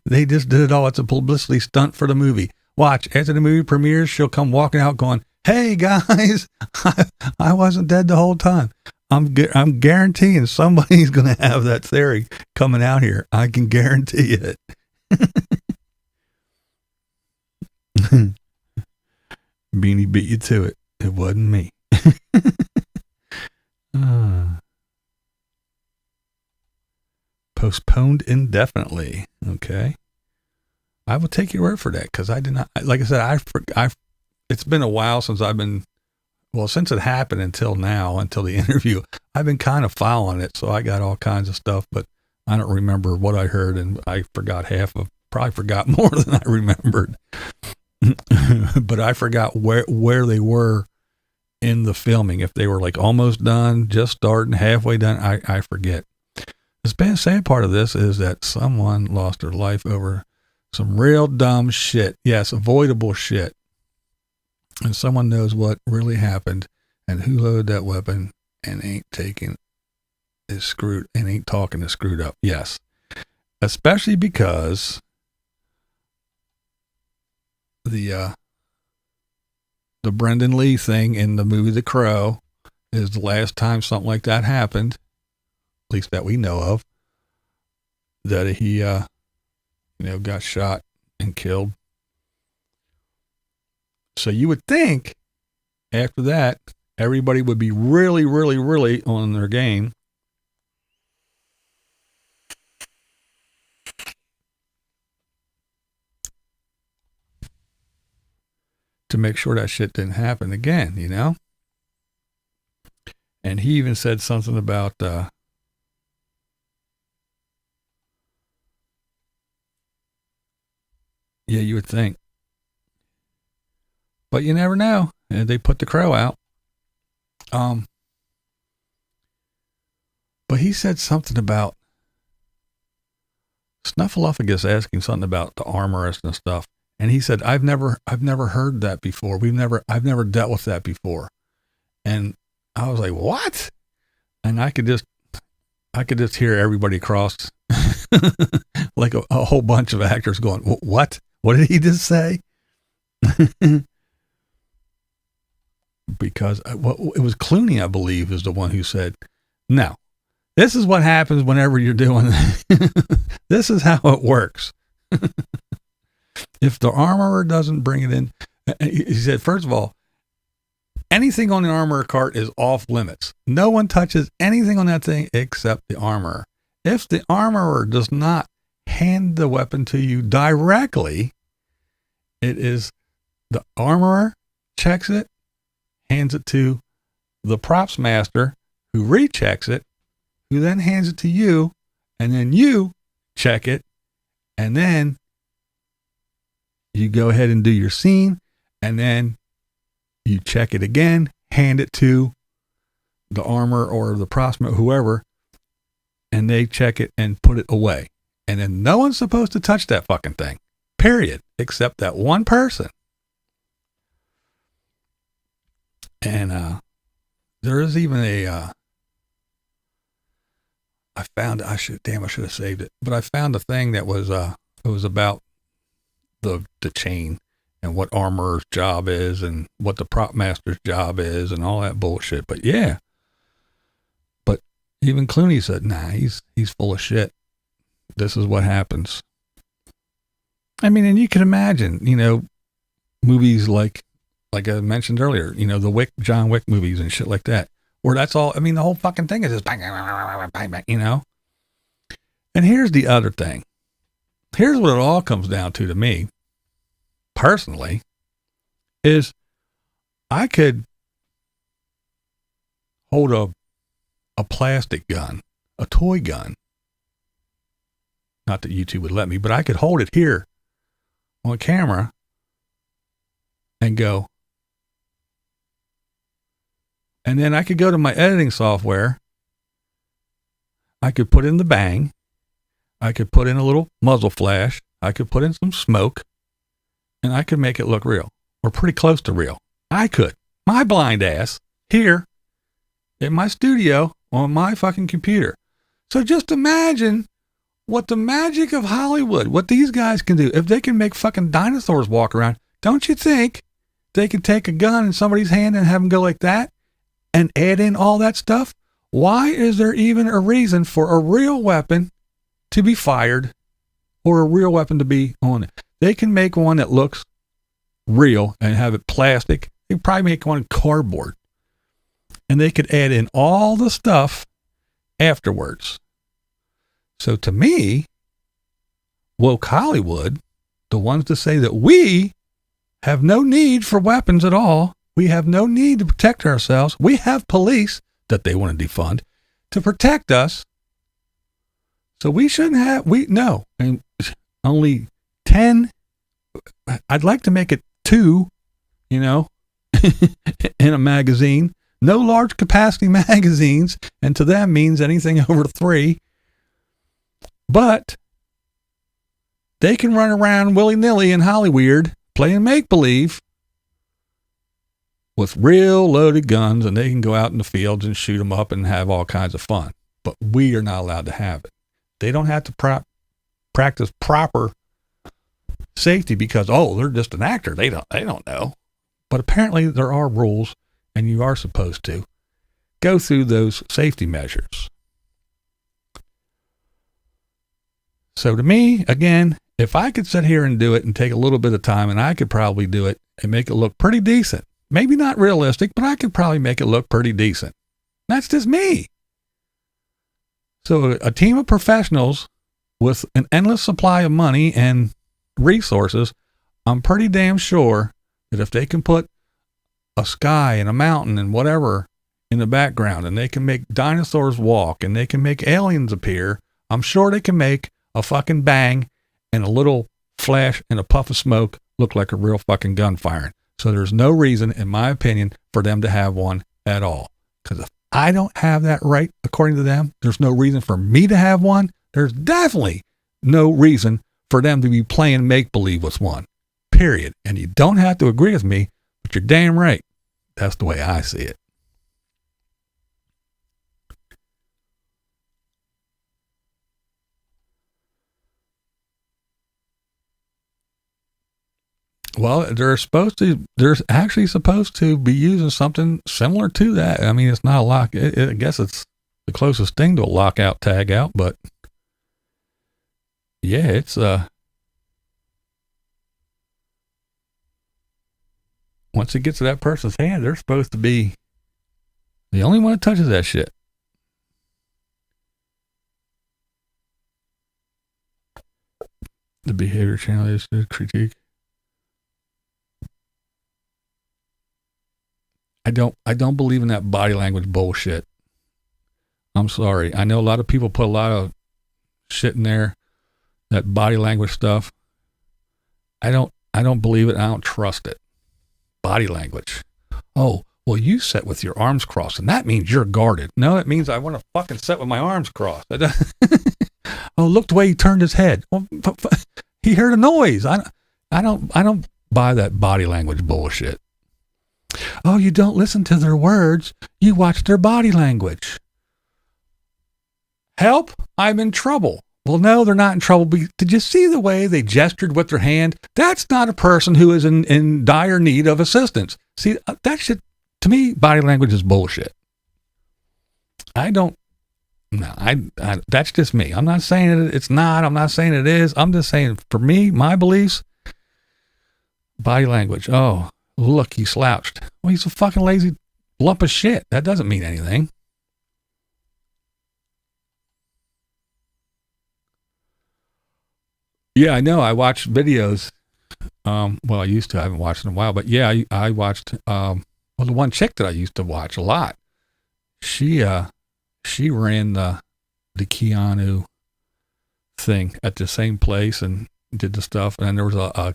They just did it all. It's a publicity stunt for the movie. Watch, after the movie premieres, she'll come walking out going, hey guys, I wasn't dead the whole time. I'm guaranteeing somebody's going to have that theory coming out here. I can guarantee it. Beanie beat you to it. It wasn't me. Postponed indefinitely. Okay. I will take your word for that because I did not, like I said, it's been a while since since it happened until now, until the interview, I've been kind of following it. So I got all kinds of stuff, but I don't remember what I heard and I forgot probably forgot more than I remembered. But I forgot where they were in the filming. If they were like almost done, just starting, halfway done, I forget. The sad part of this is that someone lost their life over some real dumb shit. Yes, avoidable shit. And someone knows what really happened and who loaded that weapon and ain't talking is screwed up. Yes. Especially because the Brendan Lee thing in the movie The Crow is the last time something like that happened, at least that we know of, that he got shot and killed. So you would think after that everybody would be really, really, really on their game. To make sure that shit didn't happen again, you know? And he even said something about, yeah, you would think. But you never know. And they put The Crow out. But he said something about Snuffleupagus asking something about the armorist and stuff. And he said, I've never heard that before. I've never dealt with that before. And I was like, what? And I could just hear everybody across like a whole bunch of actors going, what? What did he just say? Because it was Clooney, I believe, is the one who said, no, this is what happens whenever you're doing this is how it works. If the armorer doesn't bring it in, he said, first of all, anything on the armorer cart is off limits. No one touches anything on that thing except the armorer. If the armorer does not hand the weapon to you directly, it is the armorer checks it, hands it to the props master, who rechecks it, who then hands it to you, and then you check it, and then you go ahead and do your scene, and then you check it again, hand it to the armor or the prospect, whoever, and they check it and put it away. And then no one's supposed to touch that fucking thing, period, except that one person. And there is even a, I should have saved it, but I found a thing that was, it was about the chain and what armorer's job is and what the prop master's job is and all that bullshit. But yeah, but even Clooney said, nah, he's full of shit. This is what happens. I mean, and you can imagine, you know, movies like I mentioned earlier, you know, the John Wick movies and shit like that, where that's all, I mean, the whole fucking thing is just bang, bang, bang, bang, you know? And here's the other thing. Here's what it all comes down to me, personally, is I could hold a plastic gun, a toy gun. Not that YouTube would let me, but I could hold it here on camera and go. And then I could go to my editing software. I could put in the bang. I could put in a little muzzle flash. I could put in some smoke. And I could make it look real, or pretty close to real. I could. My blind ass here in my studio on my fucking computer. So just imagine what the magic of Hollywood, what these guys can do. If they can make fucking dinosaurs walk around, don't you think they could take a gun in somebody's hand and have them go like that and add in all that stuff? Why is there even a reason for a real weapon to be fired or a real weapon to be on it? They can make one that looks real and have it plastic. They could probably make one cardboard. And they could add in all the stuff afterwards. So to me, woke Hollywood, the ones that say that we have no need for weapons at all, we have no need to protect ourselves, we have police that they want to defund to protect us. So we shouldn't have, no, and only 10, I'd like to make it 2, you know, in a magazine. No large capacity magazines, and to them means anything over 3. But they can run around willy-nilly in Hollywood playing make-believe with real loaded guns, and they can go out in the fields and shoot them up and have all kinds of fun. But we are not allowed to have it. They don't have to practice proper safety because, oh, they're just an actor. They don't know. But apparently there are rules, and you are supposed to go through those safety measures. So to me, again, if I could sit here and do it and take a little bit of time, and I could probably do it and make it look pretty decent. Maybe not realistic, but I could probably make it look pretty decent. That's just me. So a team of professionals with an endless supply of money and resources, I'm pretty damn sure that if they can put a sky and a mountain and whatever in the background, and they can make dinosaurs walk, and they can make aliens appear, I'm sure they can make a fucking bang and a little flash and a puff of smoke look like a real fucking gun firing. So there's no reason, in my opinion, for them to have one at all. Because if I don't have that right, according to them, there's no reason for me to have one. There's definitely no reason for them to be playing make-believe with one. Period. And you don't have to agree with me, but you're damn right. That's the way I see it. Well, they're actually supposed to be using something similar to that. I mean, it's not a lock. I guess it's the closest thing to a lockout tag out, but yeah, it's, once it gets to that person's hand, they're supposed to be the only one that touches that shit. The behavior channel is to critique. I don't believe in that body language bullshit. I'm sorry. I know a lot of people put a lot of shit in there, that body language stuff. I don't believe it. I don't trust it. Body language. Oh, Well, you sit with your arms crossed, and that means you're guarded. No, it means I want to fucking sit with my arms crossed. Oh, look the way he turned his head. Well, he heard a noise. I don't buy that body language bullshit. Oh, you don't listen to their words. You watch their body language. Help? I'm in trouble. Well, no, they're not in trouble. Did you see the way they gestured with their hand? That's not a person who is in dire need of assistance. See, that shit, to me, body language is bullshit. That's just me. I'm not saying it's not. I'm not saying it is. I'm just saying, for me, my beliefs, body language. Oh, look, he slouched. Well, he's a fucking lazy lump of shit. That doesn't mean anything. Yeah, I know. I watch videos. Well, I used to. I haven't watched in a while, but yeah, I watched. The one chick that I used to watch a lot. She ran the Keanu thing at the same place and did the stuff. And then there was a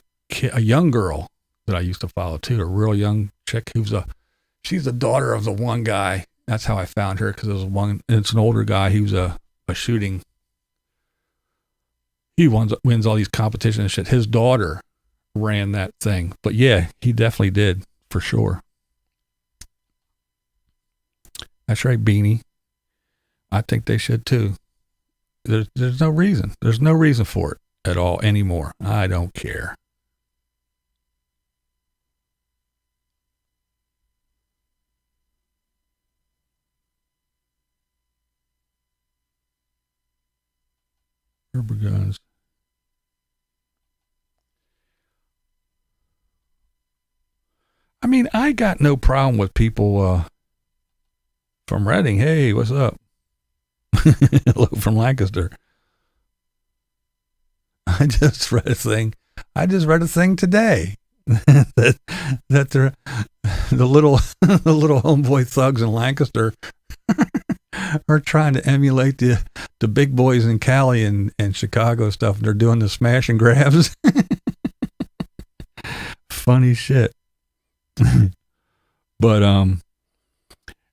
young girl that I used to follow too, a real young chick she's the daughter of the one guy. That's how I found her, because it's an older guy. He was a shooting. He wins all these competitions and shit. His daughter ran that thing. But yeah, he definitely did, for sure. That's right, Beanie. I think they should too. There's no reason. There's no reason for it at all anymore. I don't care. Rubber guns. I mean, I got no problem with people from Reading. Hey, what's up? Hello from Lancaster. I just read a thing today that the little homeboy thugs in Lancaster are trying to emulate the big boys in Cali and Chicago stuff. They're doing the smash and grabs. Funny shit. But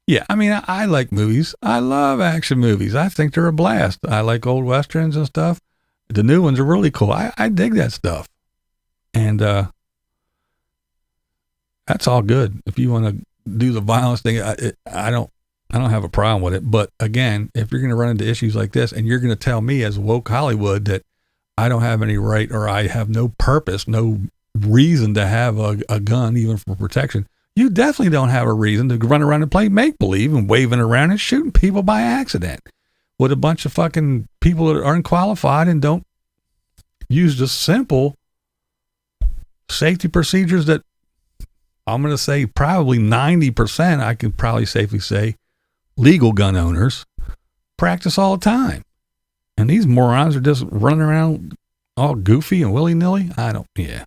yeah, I mean, I like movies. I love action movies. I think they're a blast. I like old westerns and stuff. The new ones are really cool. I dig that stuff. And that's all good. If you want to do the violence thing, I don't have a problem with it. But again, if you're going to run into issues like this and you're going to tell me as woke Hollywood that I don't have any right, or I have no purpose, no reason to have a gun, even for protection, you definitely don't have a reason to run around and play make-believe and waving around and shooting people by accident with a bunch of fucking people that are unqualified and don't use the simple safety procedures that I'm going to say probably 90%, I can probably safely say, legal gun owners practice all the time. And these morons are just running around all goofy and willy-nilly. Yeah.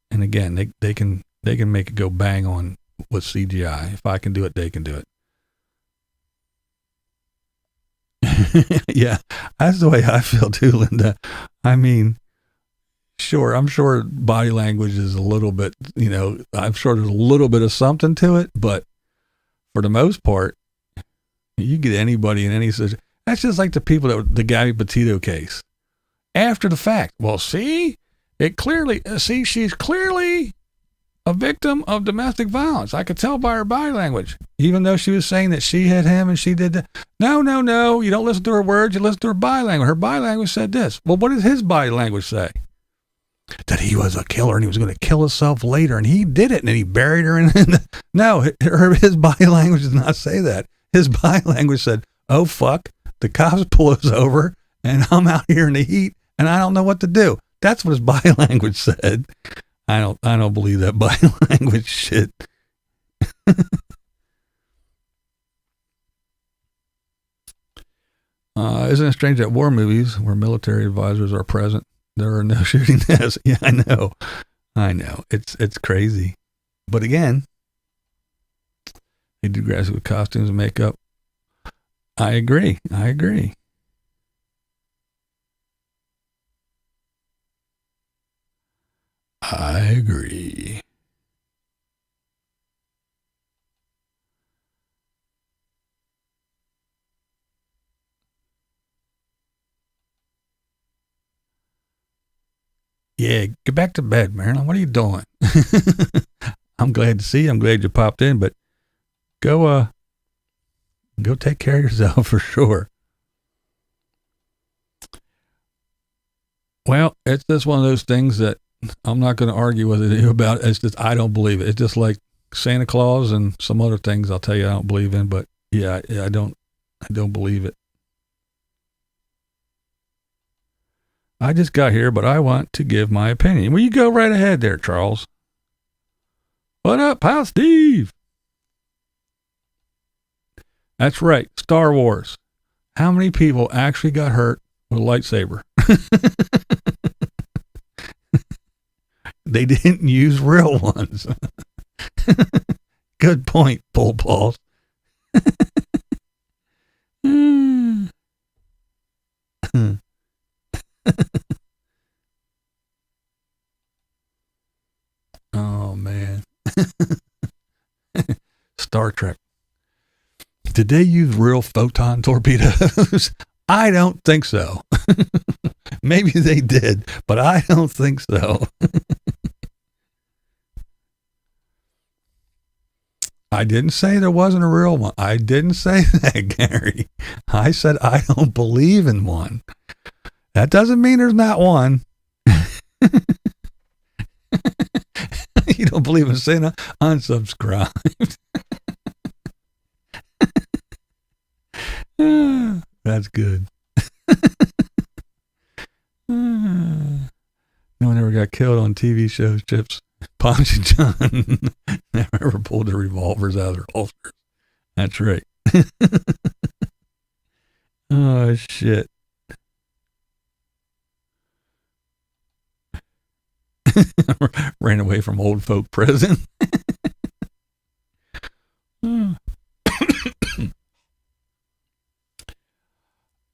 And again, they can make it go bang on with CGI. If I can do it, they can do it. Yeah, that's the way I feel too, Linda. I mean, sure, I'm sure body language is a little bit, I'm sure there's a little bit of something to it, but for the most part, you get anybody in any situation. That's just like the people the Gabby Petito case. After the fact, well, she's clearly a victim of domestic violence. I could tell by her body language, even though she was saying that she hit him and she did that. No. You don't listen to her words. You listen to her body language. Her body language said this. Well, what does his body language say? That he was a killer and he was going to kill himself later, and he did it, and then he buried her. No, his body language did not say that. His body language said, oh, fuck, the cops pull us over and I'm out here in the heat and I don't know what to do. That's what his body language said. I don't believe that body language shit. Isn't it strange that war movies where military advisors are present, there are no shooting deaths? Yeah, I know. It's crazy. But again, they do graduate with costumes and makeup. I agree. Yeah, get back to bed, Marilyn. What are you doing? I'm glad to see you. I'm glad you popped in, but go take care of yourself for sure. Well, it's just one of those things that I'm not going to argue with you about. It's just, I don't believe it. It's just like Santa Claus and some other things I'll tell you I don't believe in, but yeah, I don't believe it. I just got here, but I want to give my opinion. Well, you go right ahead there, Charles. What up, pal Steve? That's right, Star Wars. How many people actually got hurt with a lightsaber? They didn't use real ones. Good point, Bull Balls. Oh, man. Star Trek. Did they use real photon torpedoes? I don't think so. Maybe they did, but I don't think so. I didn't say there wasn't a real one. I didn't say that, Gary. I said I don't believe in one. That doesn't mean there's not one. You don't believe in Santa? Unsubscribe. That's good. No one ever got killed on TV shows, Chips. Ponch and John never ever pulled their revolvers out of their holsters. That's right. Oh, shit. Ran away from old folk prison.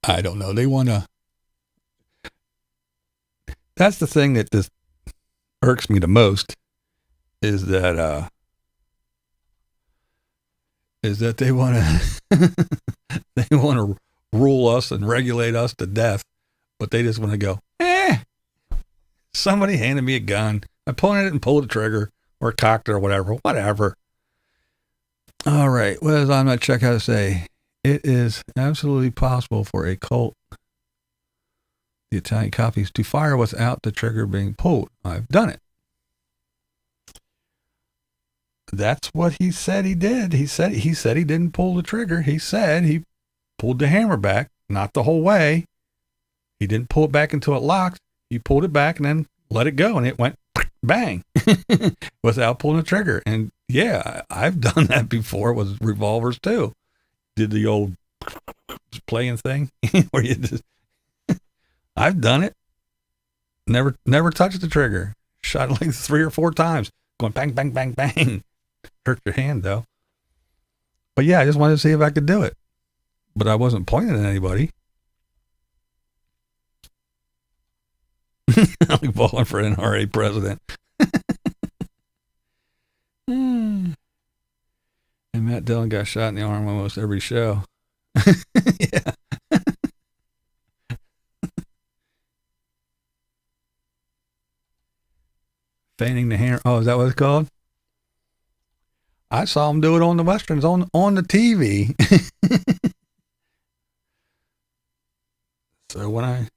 I don't know. They want to. That's the thing that just irks me the most is that they want to they want to rule us and regulate us to death, but they just want to go, somebody handed me a gun. I pointed it and pulled the trigger or cocked it or whatever. All right. What is on that check how to say? It is absolutely possible for a cult, the Italian copies, to fire without the trigger being pulled. I've done it. That's what he said he did. He said he didn't pull the trigger. He said he pulled the hammer back, not the whole way. He didn't pull it back until it locked. He pulled it back and then let it go, and it went bang without pulling the trigger. And yeah, I've done that before with revolvers too. Did the old playing thing where you just, I've done it. Never touched the trigger. Shot it like 3 or 4 times, going bang, bang, bang, bang. Hurt your hand though. But yeah, I just wanted to see if I could do it. But I wasn't pointing at anybody. Alec Baldwin for NRA president. And Matt Dillon got shot in the arm almost every show. Yeah. Feigning the hammer. Oh, is that what it's called? I saw him do it on the Westerns on the TV. So when I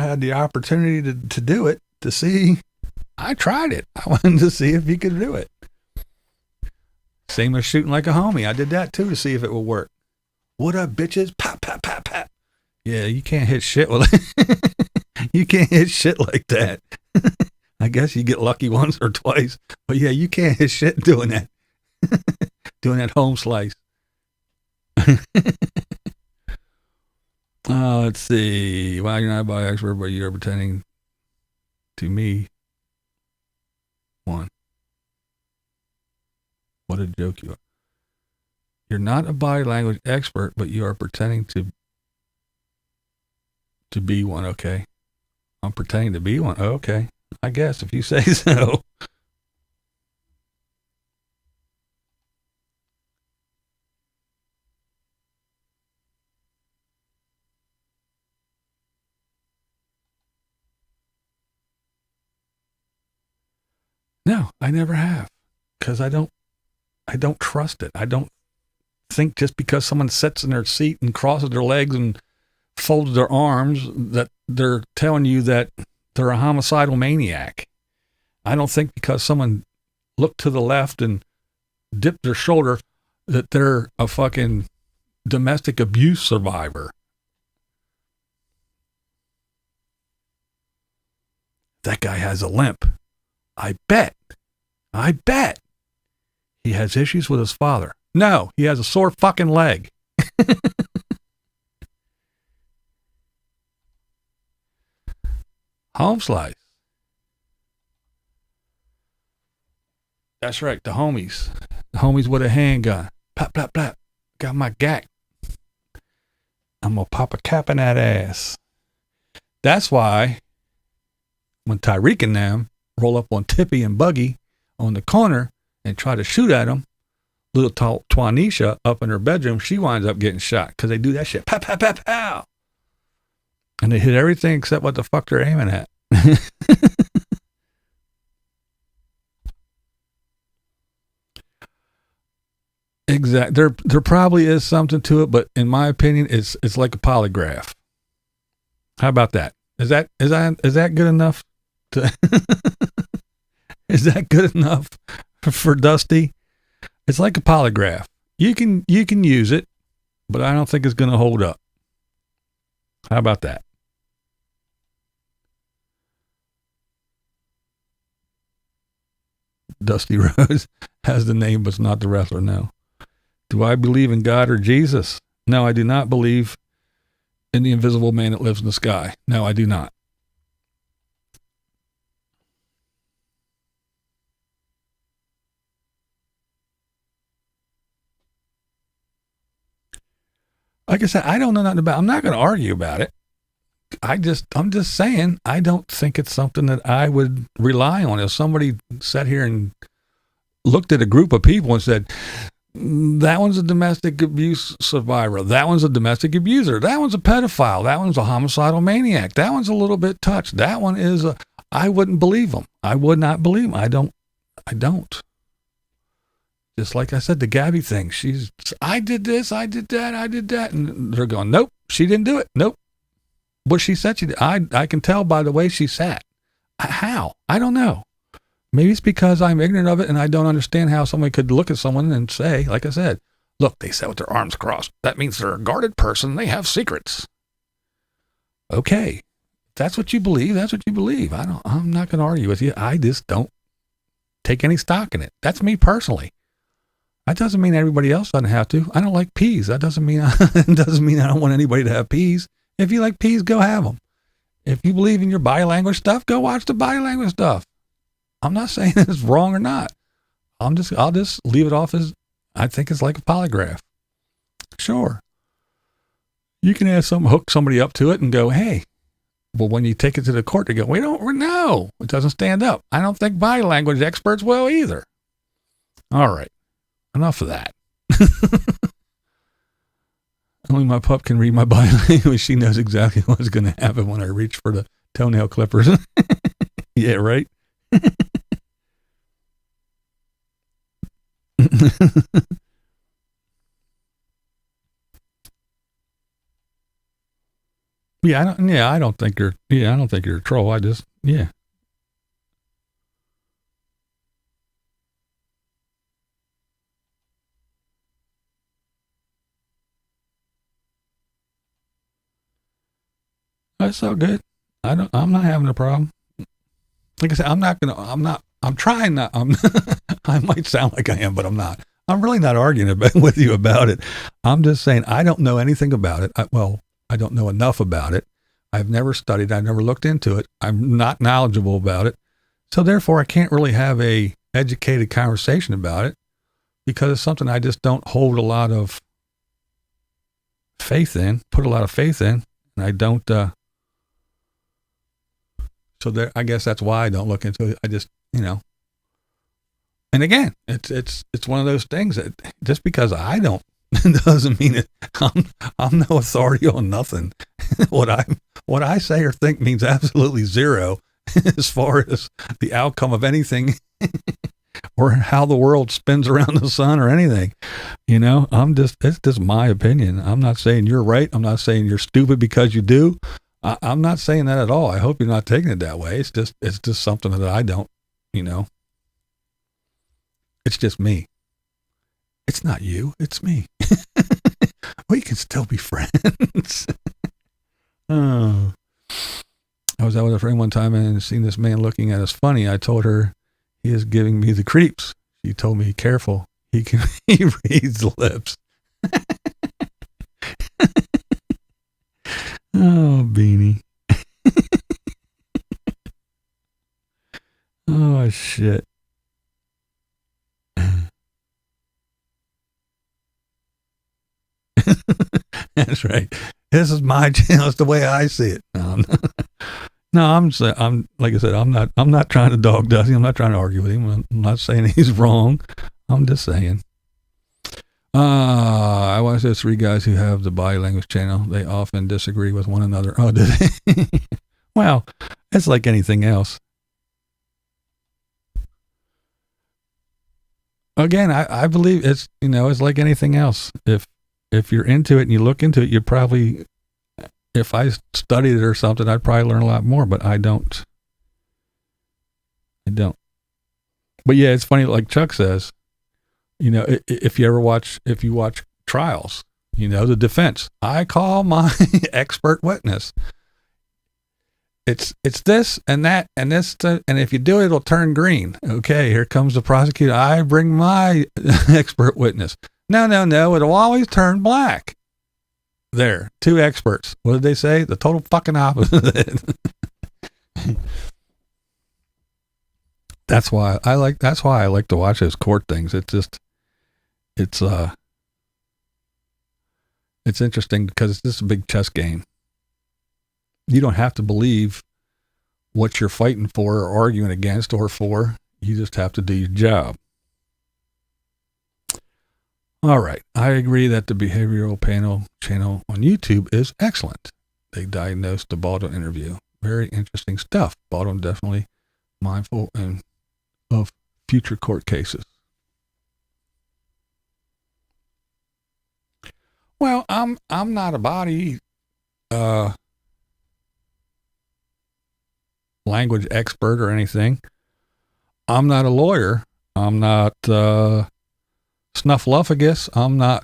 had the opportunity to do it, to see, I tried it. I wanted to see if he could do it. Same as shooting like a homie. I did that too to see if it would work. What up, bitches? Pop, pop, pop, pop. Yeah, you can't hit shit with it. You can't hit shit like that. I guess you get lucky once or twice. But yeah, you can't hit shit doing that. Doing that home slice. Let's see. Well, you're not a bio expert, but you're pretending to me. One. What a joke you are. You're not a body language expert, but you are pretending to be one. Okay. I'm pretending to be one. Okay. I guess if you say so. No, I never have, because I don't trust it. I don't think just because someone sits in their seat and crosses their legs and folds their arms that they're telling you that they're a homicidal maniac. I don't think because someone looked to the left and dipped their shoulder that they're a fucking domestic abuse survivor. That guy has a limp. I bet he has issues with his father. No, he has a sore fucking leg. Home slice. That's right, the homies. The homies with a handgun. Plap, plap, plap. Got my gack. I'm gonna pop a cap in that ass. That's why when Tyreek and them roll up on Tippy and Buggy on the corner and try to shoot at him, little Twanisha up in her bedroom, she winds up getting shot because they do that shit. Pow, pow, pow, pow. And they hit everything except what the fuck they're aiming at. Exactly. There probably is something to it, but in my opinion, it's like a polygraph. How about that? Is that good enough to is that good enough for Dusty? It's like a polygraph. You can use it, but I don't think it's going to hold up. How about that? Dusty Rhodes has the name, but it's not the wrestler. No. Do I believe in God or Jesus? No, I do not believe in the invisible man that lives in the sky. No, I do not. Like I said, I don't know nothing about it. I'm not going to argue about it. I'm just saying, I don't think it's something that I would rely on. If somebody sat here and looked at a group of people and said, that one's a domestic abuse survivor, that one's a domestic abuser, that one's a pedophile, that one's a homicidal maniac, that one's a little bit touched, that one is a, I wouldn't believe them. I would not believe them. I don't. Just like I said, the Gabby thing, I did this, I did that, and they're going, nope, she didn't do it. Nope. What she said she did, I can tell by the way she sat. How? I don't know. Maybe it's because I'm ignorant of it and I don't understand how somebody could look at someone and say, like I said, look, they sat with their arms crossed. That means they're a guarded person. They have secrets. Okay. If that's what you believe. That's what you believe. I'm not going to argue with you. I just don't take any stock in it. That's me personally. That doesn't mean everybody else doesn't have to. I don't like peas. That doesn't mean I don't want anybody to have peas. If you like peas, go have them. If you believe in your body language stuff, go watch the body language stuff. I'm not saying it's wrong or not. I'll just leave it off as I think it's like a polygraph. Sure. You can hook somebody up to it and go, hey, well, when you take it to the court, they go, no, it doesn't stand up. I don't think body language experts will either. All right. Enough of that. Only my pup can read my body language. She knows exactly what's going to happen when I reach for the toenail clippers. Yeah, right? I don't think you're a troll. That's all good. I'm not having a problem. Like I said, I'm trying not, I might sound like I am, but I'm not. I'm really not arguing with you about it. I'm just saying, I don't know anything about it. I don't know enough about it. I've never studied. I've never looked into it. I'm not knowledgeable about it. So therefore I can't really have a educated conversation about it because it's something I just don't hold a lot of faith in, and I don't, so there, I guess that's why I don't look into it. I just, and again, it's one of those things that just because I don't doesn't mean it. I'm no authority on nothing. What I say or think means absolutely zero as far as the outcome of anything or how the world spins around the sun or anything. It's just my opinion. I'm not saying you're right. I'm not saying you're stupid because you do. I'm not saying that at all. I hope you're not taking it that way. It's just something that I don't, it's just me. It's not you. It's me. We can still be friends. Oh. I was out with a friend one time and seen this man looking at us funny. I told her he is giving me the creeps. She told me, careful. He reads lips. Oh, Beanie. Oh, shit. That's right. This is my channel. It's the way I see it. No, I'm like I said, I'm not trying to dog Dusty. I'm not trying to argue with him. I'm not saying he's wrong. I'm just saying. I watch those three guys who have the body language channel. They often disagree with one another. Oh, did they? Well, it's like anything else. Again, I believe it's like anything else. If you're into it and you look into it, you probably, if I studied it or something, I'd probably learn a lot more, but I don't. But yeah, it's funny, like Chuck says, if you watch trials, the defense, I call my expert witness. It's this and that and this, and if you do it, it'll turn green. Okay, here comes the prosecutor. I bring my expert witness. No, it'll always turn black. There, two experts. What did they say? The total fucking opposite. That's why I like to watch those court things. It's interesting because it's just a big chess game. You don't have to believe what you're fighting for or arguing against or for. You just have to do your job. All right. I agree that the behavioral panel channel on YouTube is excellent. They diagnosed the Baldwin interview. Very interesting stuff. Baldwin definitely mindful of future court cases. Well, I'm not a body language expert or anything. I'm not a lawyer. I'm not snuffleupagus. I'm not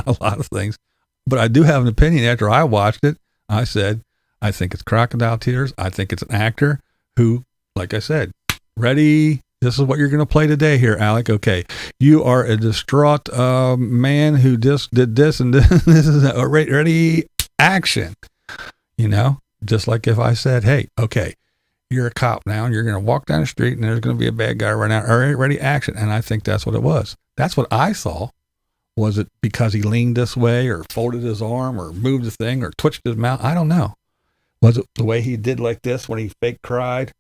a lot of things, but I do have an opinion. After I watched it, I said, I think it's crocodile tears. I think it's an actor who, like I said, ready. This is what you're going to play today here, Alec. Okay. You are a distraught man who just did this and this. This is a ready action, just like if I said, hey, okay, you're a cop now and you're going to walk down the street and there's going to be a bad guy right now. All right, ready, action. And I think that's what it was. That's what I saw. Was it because he leaned this way or folded his arm or moved the thing or twitched his mouth? I don't know. Was it the way he did like this when he fake cried?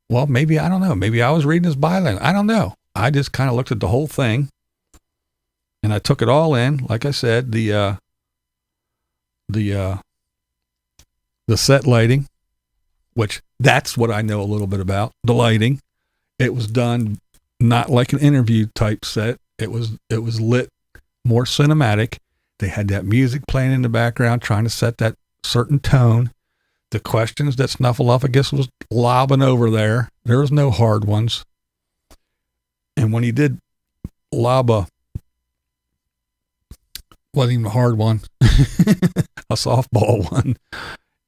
Well, maybe, I don't know. Maybe I was reading his body language. I don't know. I just kind of looked at the whole thing and I took it all in. Like I said, the set lighting, which that's what I know a little bit about, the lighting. It was done not like an interview type set. It was lit more cinematic. They had that music playing in the background, trying to set that certain tone. The questions that Snuffleupagus was lobbing over there was no hard ones. And when he did lob wasn't even a hard one, a softball one,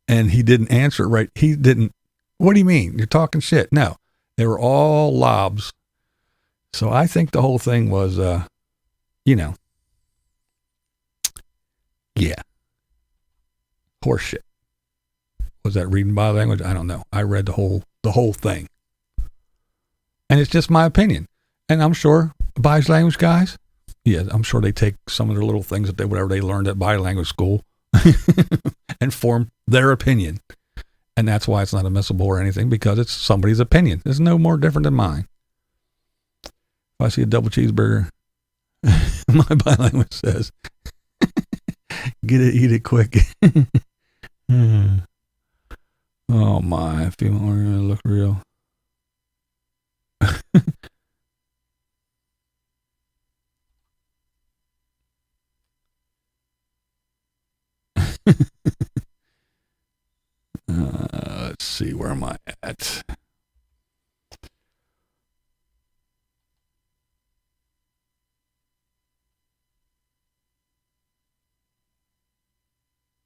and he didn't answer right. He didn't. What do you mean? You're talking shit. No, they were all lobs. So I think the whole thing was, yeah, horse shit. Was that reading body language? I don't know. I read the whole thing, and it's just my opinion. And I'm sure body language guys, yeah, I'm sure they take some of their little things that whatever they learned at body language school, and form their opinion. And that's why it's not admissible or anything, because it's somebody's opinion. It's no more different than mine. If I see a double cheeseburger, my body language says, get it, eat it quick. Oh my, if you want to look real. Let's see, where am I at?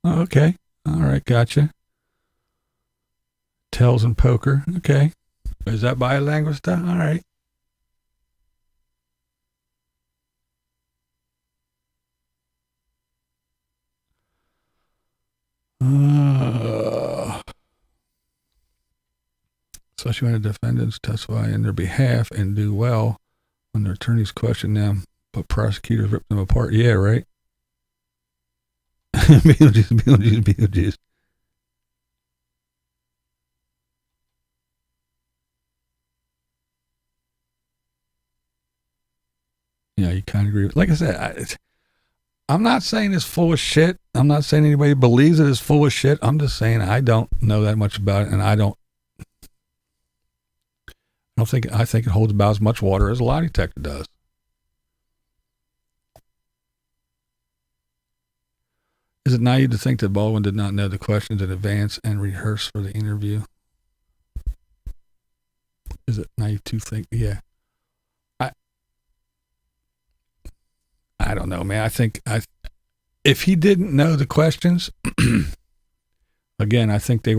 Oh, okay. All right, gotcha. Tells and poker. Okay. Is that bilingual stuff? All right. Especially when the defendants testify in their behalf and do well when their attorneys question them, but prosecutors rip them apart. Yeah, right. Beetlejuice. Yeah, you kind of agree. Like I said, I'm not saying it's full of shit. I'm not saying anybody believes it is full of shit. I'm just saying I don't know that much about it, and I think it holds about as much water as a lie detector does. Is it naive to think that Baldwin did not know the questions in advance and rehearse for the interview? Is it naive to think? Yeah. I don't know, man. If he didn't know the questions, again, I think he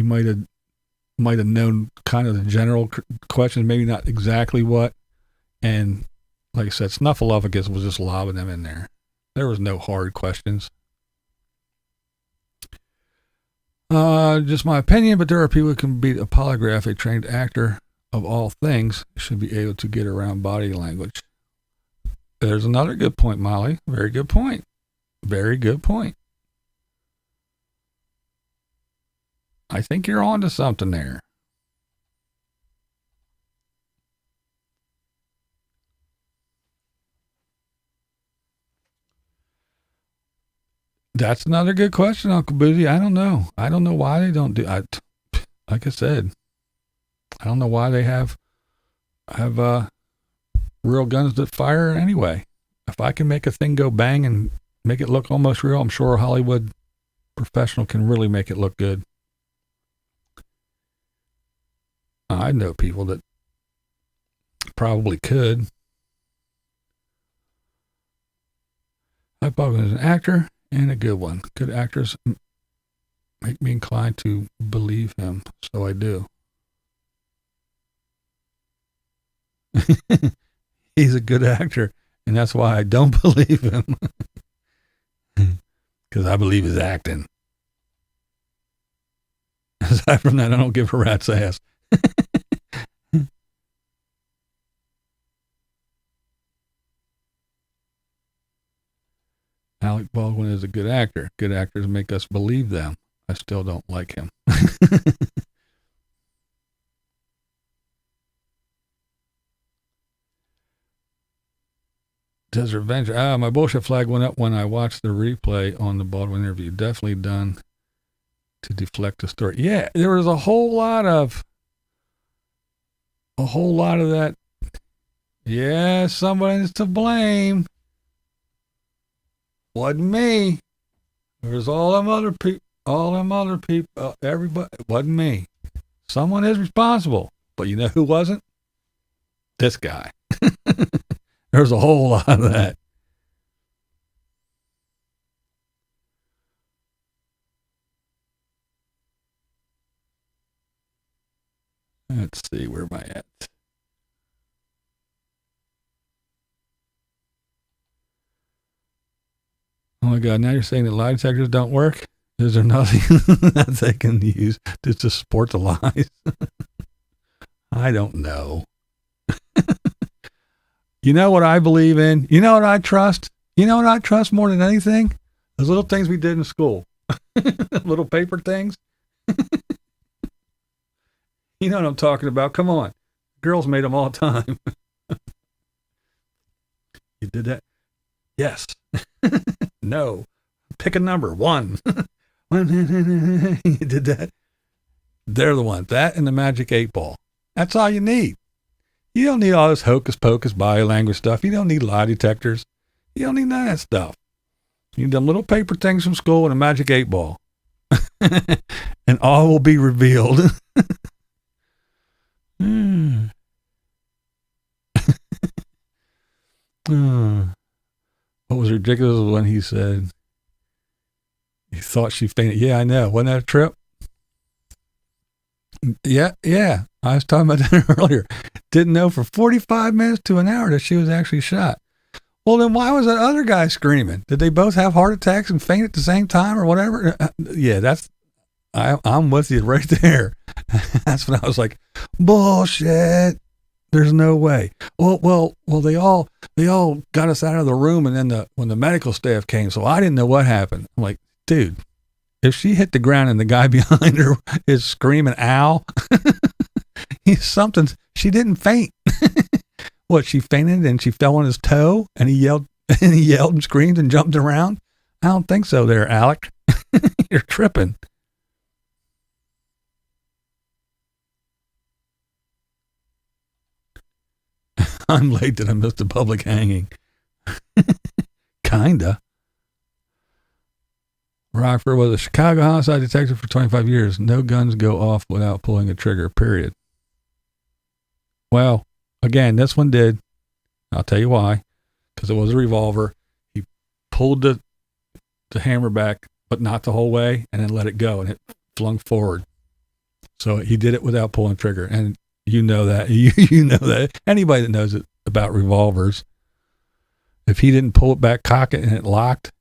might have known kind of the general questions, maybe not exactly what. And like I said, Snuffleupagus was just lobbing them in there. There was no hard questions. Just my opinion, but there are people who can be a polygraph. A trained actor of all things should be able to get around body language. There's another good point, Molly. Very good point. Very good point. I think you're on to something there. That's another good question, Uncle Boozy. I don't know. I don't know why they don't do. Like I said, I don't know why they have real guns that fire anyway. If I can make a thing go bang and make it look almost real, I'm sure a Hollywood professional can really make it look good. I know people that probably could. Alec Baldwin is an actor and a good one. Good actors make me inclined to believe him, so I do. He's a good actor, and that's why I don't believe him. Because I believe his acting. Aside from that, I don't give a rat's ass. Alec Baldwin is a good actor. Good actors make us believe them. I still don't like him. Does revenge? My bullshit flag went up when I watched the replay on the Baldwin interview. Definitely done to deflect the story. Yeah, there was a whole lot of that. Yeah, somebody's to blame. Wasn't me. There was all them other people, everybody. Wasn't me. Someone is responsible. But you know who wasn't? This guy. There's a whole lot of that. Let's see, where am I at? Oh my God, now you're saying that lie detectors don't work? Is there nothing that they can use to support the lies? I don't know. You know what I believe in? You know what I trust? You know what I trust more than anything? Those little things we did in school. Little paper things. You know what I'm talking about. Come on. Girls made them all the time. You did that? Yes. No. Pick a number. 1. You did that? They're the ones. That and the magic 8 ball. That's all you need. You don't need all this hocus pocus body language stuff. You don't need lie detectors. You don't need none of that stuff. You need them little paper things from school and a magic 8-ball. And all will be revealed. What was ridiculous was when he said he thought she fainted. Yeah, I know. Wasn't that a trip? Yeah. I was talking about that earlier. Didn't know for 45 minutes to an hour that she was actually shot. Well, then why was that other guy screaming? Did they both have heart attacks and faint at the same time or whatever? Yeah, I'm with you right there. That's when I was like, bullshit. There's no way. Well, they all got us out of the room, and then when the medical staff came, so I didn't know what happened. I'm like, dude, if she hit the ground and the guy behind her is screaming, "Ow!" She didn't faint. What? She fainted and she fell on his toe, and he yelled and screamed and jumped around. I don't think so, there, Alec. You're tripping. I'm late that I missed a public hanging. Kinda. Rockford was a Chicago homicide detective for 25 years. No guns go off without pulling a trigger, period. Well, again, this one did. I'll tell you why. Because it was a revolver. He pulled the hammer back, but not the whole way, and then let it go, and it flung forward. So he did it without pulling the trigger. And you know that. You know that. Anybody that knows it about revolvers, if he didn't pull it back, cock it, and it locked,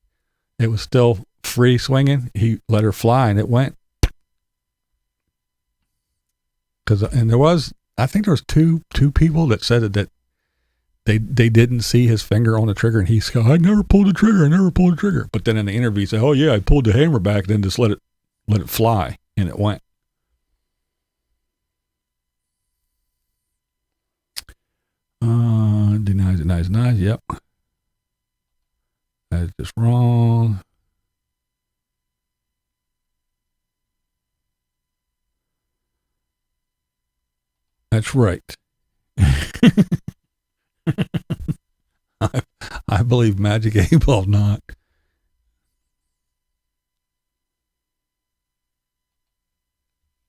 it was still free swinging. He let her fly, and it went. I think there was two people that said that they didn't see his finger on the trigger, and he said, "I never pulled the trigger." But then in the interview, he said, "Oh yeah, I pulled the hammer back, then just let it fly, and it went." Denies. Yep. That is just wrong. That's right. I believe Magic 8-Ball not.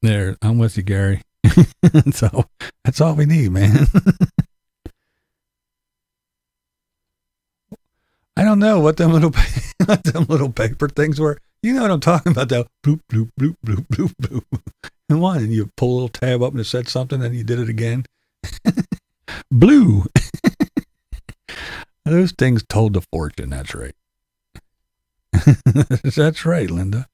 There, I'm with you, Gary. So that's all we need, man. I don't know what them little paper things were. You know what I'm talking about, though. Bloop, bloop, bloop, bloop, bloop, bloop. And one, and you pull a little tab up and it said something, and you did it again. Blue. Those things told the fortune. That's right. That's right, Linda.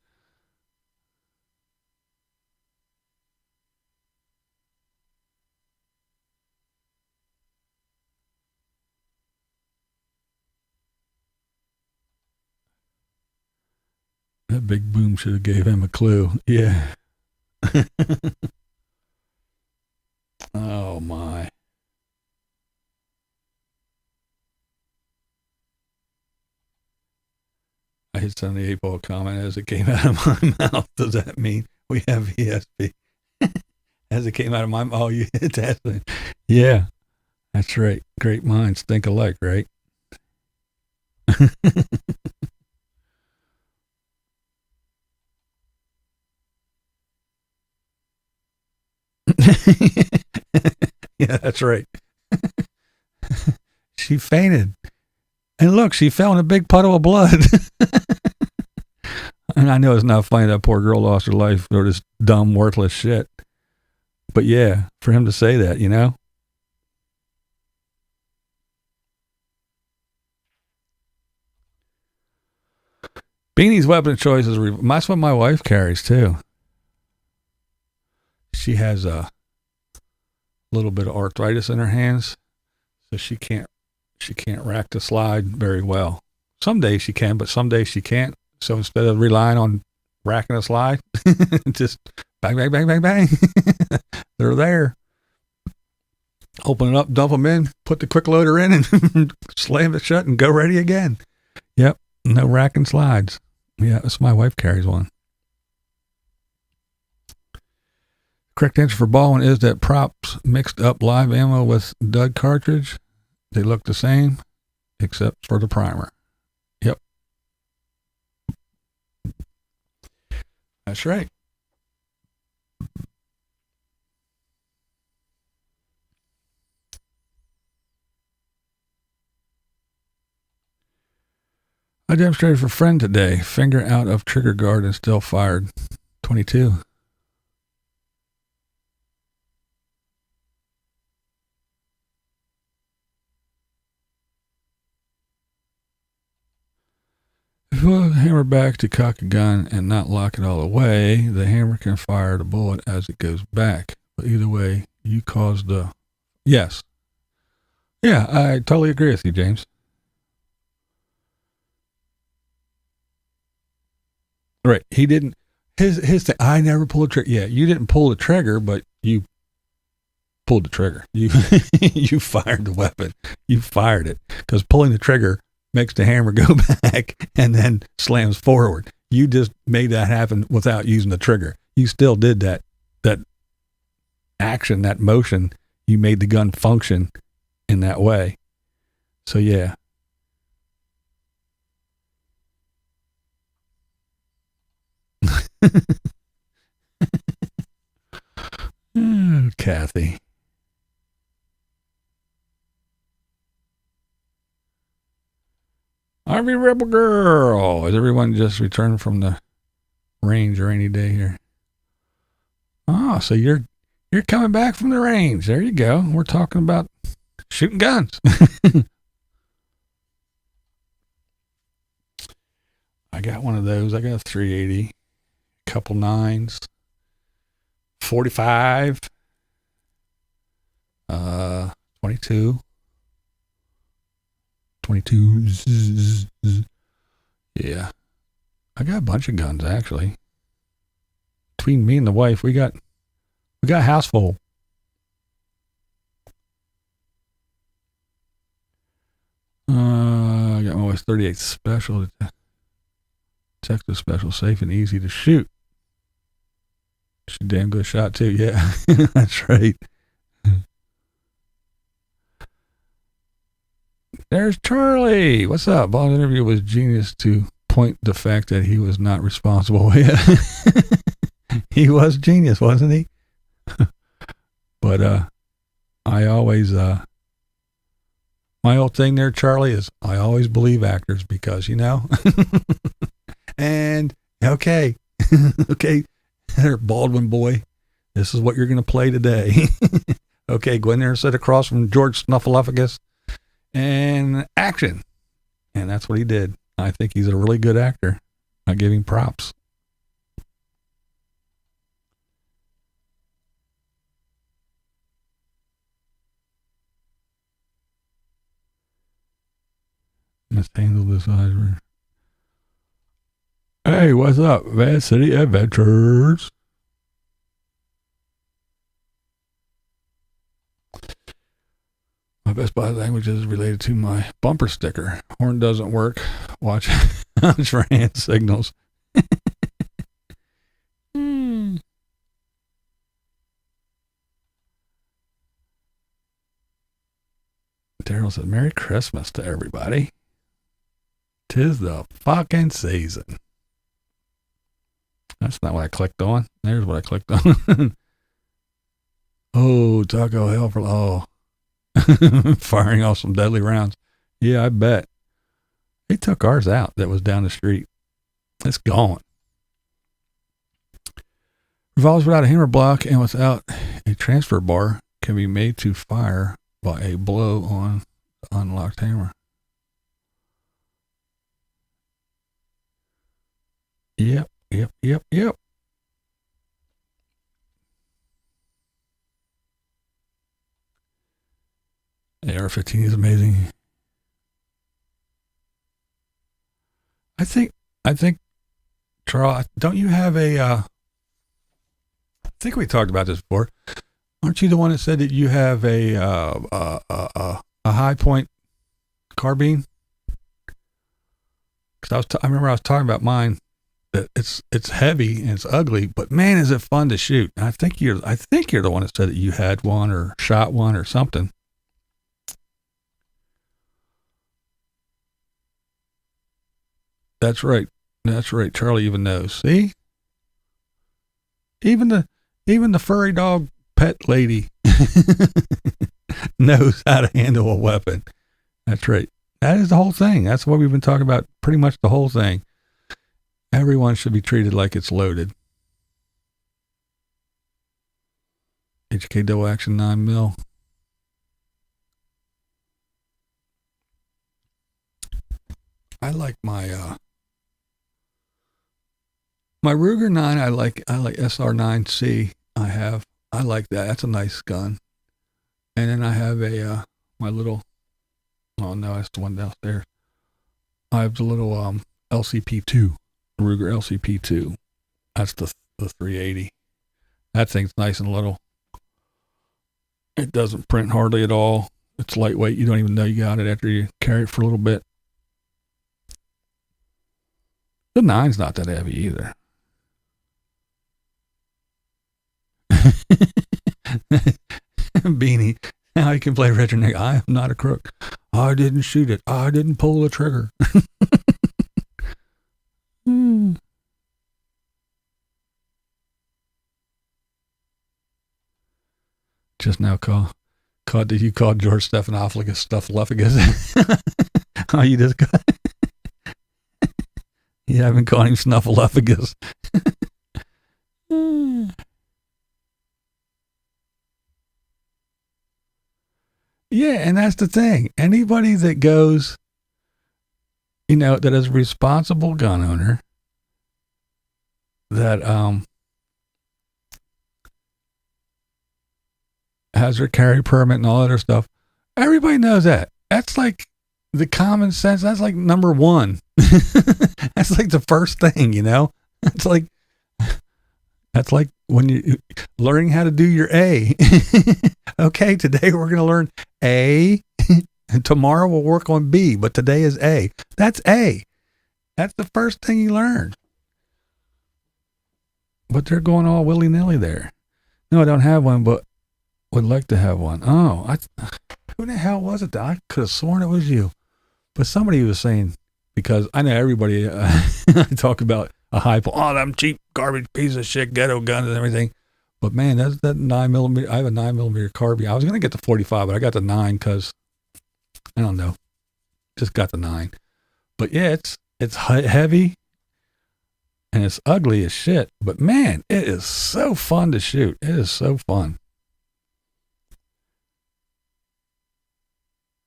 That big boom should have gave him a clue. Yeah. Oh my. I hit on the 8-Ball comment as it came out of my mouth. Does that mean we have ESP? As it came out of my mouth, oh, you hit that thing. Yeah, that's right. Great minds think alike, right? Yeah, that's right. She fainted. And look, she fell in a big puddle of blood. And I know it's not funny that poor girl lost her life for this dumb, worthless shit. But yeah, for him to say that, you know? Beanie's weapon of choice is that's what my wife carries too. She has a little bit of arthritis in her hands, so she can't rack the slide very well. Some days she can, but some days she can't. So instead of relying on racking a slide, just bang, bang, bang, bang, bang. They're there. Open it up, dump them in, put the quick loader in, and slam it shut and go ready again. Yep, no racking slides. Yeah, that's my wife carries one. Correct answer for Baldwin is that props mixed up live ammo with dud cartridge. They look the same, except for the primer. Yep. That's right. I demonstrated for a friend today. Finger out of trigger guard and still fired. 22. If you hold the hammer back to cock a gun and not lock it all the way, the hammer can fire the bullet as it goes back. But either way, you cause the... Yes. Yeah, I totally agree with you, James. Right. He didn't... His thing, I never pulled the trigger. Yeah, you didn't pull the trigger, but you pulled the trigger. You you fired the weapon. You fired it. Because pulling the trigger makes the hammer go back and then slams forward. You just made that happen without using the trigger. You still did that action, that motion. You made the gun function in that way. So yeah. Oh, Kathy. Army Rebel Girl. Is everyone just returned from the range or any day here? Oh, so you're coming back from the range. There you go. We're talking about shooting guns. I got one of those. I got a 380, a couple 9s, 45, 22. 22. Yeah. I got a bunch of guns, actually. Between me and the wife, we got a house full. I got my wife's 38 special. Texas special, safe and easy to shoot. She's a damn good shot, too. Yeah, that's right. There's Charlie. What's up? Baldwin's interview was genius to point the fact that he was not responsible. He was genius, wasn't he? But I always my old thing there, Charlie, is I always believe actors because, you know. And okay, okay, there, Baldwin boy, this is what you're going to play today. Okay, go in there and sit across from George Snuffleupagus. And action. And that's what he did. I think he's a really good actor. I give him props. Mishandle this eyes. Hey, what's up, Van City Adventures? My Best Buy language is related to my bumper sticker. Horn doesn't work. Watch for hand signals. Daryl said, Merry Christmas to everybody. 'Tis the fucking season. That's not what I clicked on. There's what I clicked on. Oh, Taco Hell for... Oh. Firing off some deadly rounds. Yeah, I bet. They took ours out that was down the street. It's gone. Revolvers without a hammer block and without a transfer bar can be made to fire by a blow on the unlocked hammer. Yep. AR-15 is amazing. I think, Charles, don't you have a, I think we talked about this before. Aren't you the one that said that you have a high point carbine? Because I remember I was talking about mine that it's heavy and it's ugly, but man, is it fun to shoot. And I think you're the one that said that you had one or shot one or something. That's right. Charlie even knows. See? Even the furry dog pet lady knows how to handle a weapon. That's right. That is the whole thing. That's what we've been talking about, pretty much the whole thing. Everyone should be treated like it's loaded. HK double action 9mm. I like my Ruger 9. I like SR9C. I like that. That's a nice gun. And then I have my little, oh no, that's the one downstairs. I have the little LCP2, Ruger LCP2. That's the 380. That thing's nice and little. It doesn't print hardly at all. It's lightweight. You don't even know you got it after you carry it for a little bit. The 9's not that heavy either. Beanie. Now you can play Richard Nick. I am not a crook. I didn't shoot it. I didn't pull the trigger. Just now did you call George Stephanopoulos Stuffaluffagus? Oh, you just got you haven't called him Snuffleupagus. Yeah, and that's the thing. Anybody that goes, that is a responsible gun owner, that has their carry permit and all that other stuff, everybody knows that. That's like the common sense. That's like number one. That's like the first thing, That's like when you learning how to do your A. Okay, today we're going to learn A, and tomorrow we'll work on B, but today is A. That's A. That's the first thing you learn. But they're going all willy-nilly there. No, I don't have one, but would like to have one. Oh, who the hell was it? I could have sworn it was you. But somebody was saying, because I know everybody, I talk about a hype, them cheap garbage piece of shit ghetto guns and everything. But man, that 9mm, I have a 9mm carbine. I was going to get the 45, but I got the 9 because, I don't know, just got the 9. But yeah, it's heavy and it's ugly as shit. But man, it is so fun to shoot. It is so fun.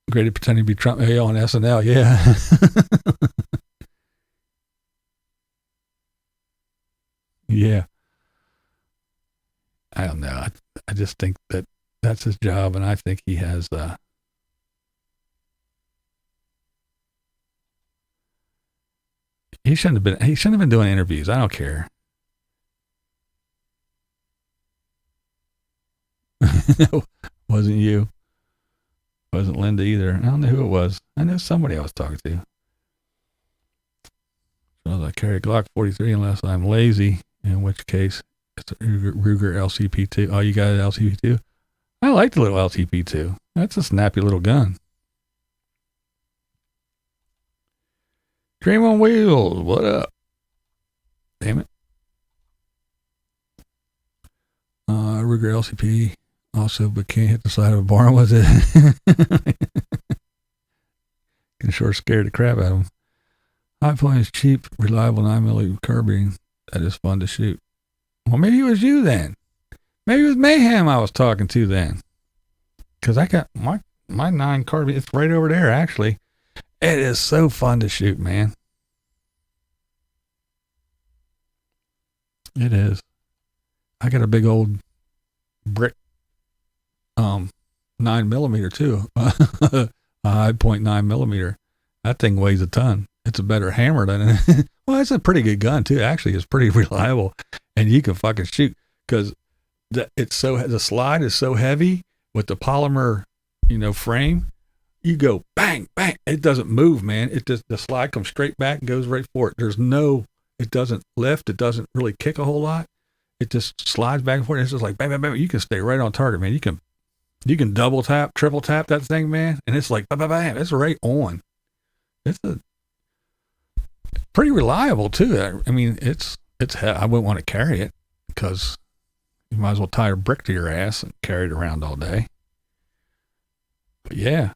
Great at pretending to be Trump on SNL, yeah. Yeah. I don't know. I just think that's his job, and I think he has he shouldn't have been doing interviews. I don't care. No, wasn't you. Wasn't Linda either. I don't know who it was. I know somebody I was talking to. So I carry a Glock 43 unless I'm lazy, in which case it's a Ruger LCP2. Oh, you got an LCP2? I like the little LCP2. That's a snappy little gun. Dream on Wheels, what up? Damn it. Ruger LCP also, but can't hit the side of a barn with it. Can sure scare the crap out of them. High point is cheap, reliable 9mm carbine. That is fun to shoot. Well, maybe it was you then. Maybe it was Mayhem I was talking to then. Because I got my 9 carbine. It's right over there, actually. It is so fun to shoot, man. It is. I got a big old brick 9mm too. A high point 9mm. That thing weighs a ton. It's a better hammer than it. Well, it's a pretty good gun too. Actually, it's pretty reliable, and you can fucking shoot because the slide is so heavy with the polymer, frame. You go bang, bang. It doesn't move, man. It just, the slide comes straight back and goes right for it. It doesn't lift. It doesn't really kick a whole lot. It just slides back and forth. It's just like bang, bang, bang. You can stay right on target, man. You can double tap, triple tap that thing, man, and it's like bang, bang, bang. It's right on. It's a pretty reliable too. I mean, I wouldn't want to carry it because you might as well tie a brick to your ass and carry it around all day. But yeah.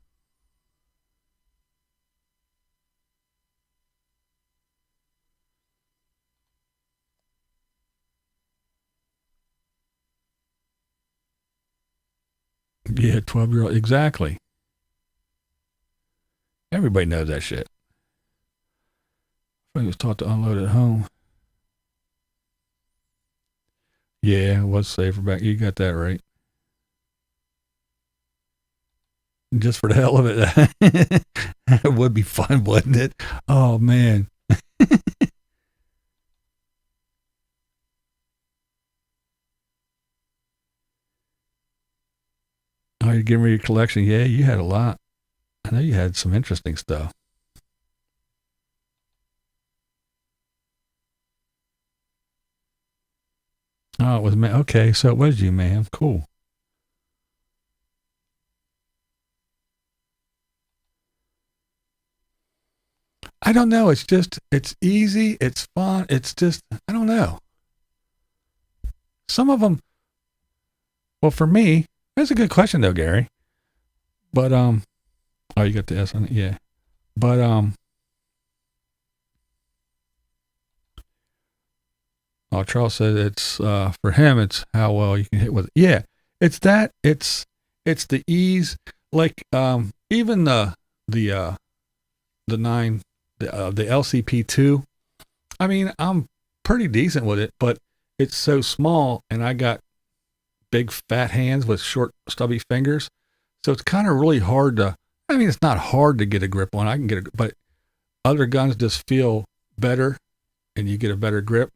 Yeah, 12-year-old. Exactly. Everybody knows that shit. I was taught to unload at home. Yeah, it was safer back. You got that right. Just for the hell of it. It would be fun, wouldn't it? Oh, man. Oh, you're giving me your collection? Yeah, you had a lot. I know you had some interesting stuff. Oh, it was me. Okay, so it was you, ma'am. Cool. I don't know. It's easy. It's fun. It's just, I don't know. Some of them, well, for me, that's a good question though, Gary. But, oh, you got the S on it? Yeah. But, oh, Charles said it's, for him, it's how well you can hit with it. Yeah. It's the ease. Like, even the LCP2, I mean, I'm pretty decent with it, but it's so small and I got big fat hands with short stubby fingers. So it's kind of really hard to, I mean, it's not hard to get a grip on. I can get it, but other guns just feel better and you get a better grip.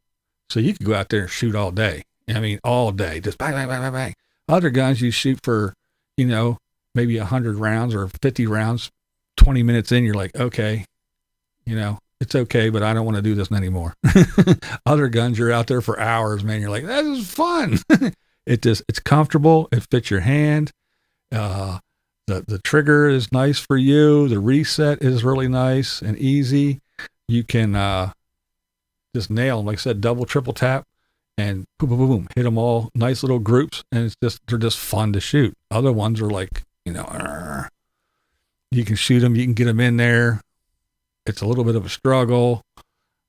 So you can go out there and shoot all day. I mean, all day, just bang, bang, bang, bang, bang. Other guns you shoot for, maybe 100 rounds or 50 rounds, 20 minutes in, you're like, okay, it's okay, but I don't want to do this anymore. Other guns, you're out there for hours, man. You're like, this is fun. It's comfortable. It fits your hand. The trigger is nice for you. The reset is really nice and easy. You can just nail them. Like I said, double, triple tap and boom, boom, boom, boom. Hit them all nice little groups. And they're just fun to shoot. Other ones are like, you can shoot them. You can get them in there. It's a little bit of a struggle.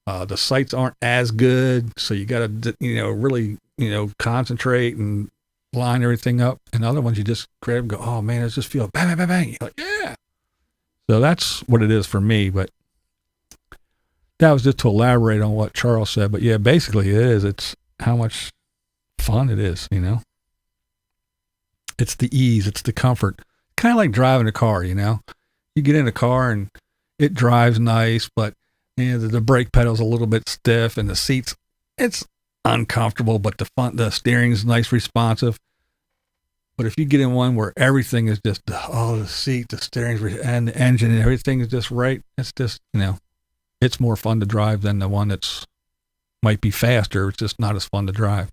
The sights aren't as good. So you got to, really, concentrate and line everything up. And other ones, you just grab and go, oh man, I just feel bang, bang, bang, bang. You're like, yeah. So that's what it is for me. But that was just to elaborate on what Charles said. But yeah, basically it is. It's how much fun it is, It's the ease. It's the comfort. Kind of like driving a car, You get in a car and it drives nice, but the brake pedal's a little bit stiff and the seats, it's uncomfortable, but the steering's nice, responsive. But if you get in one where everything is just, the seat, the steering, and the engine and everything is just right, it's just, it's more fun to drive than the one that's might be faster. It's just not as fun to drive.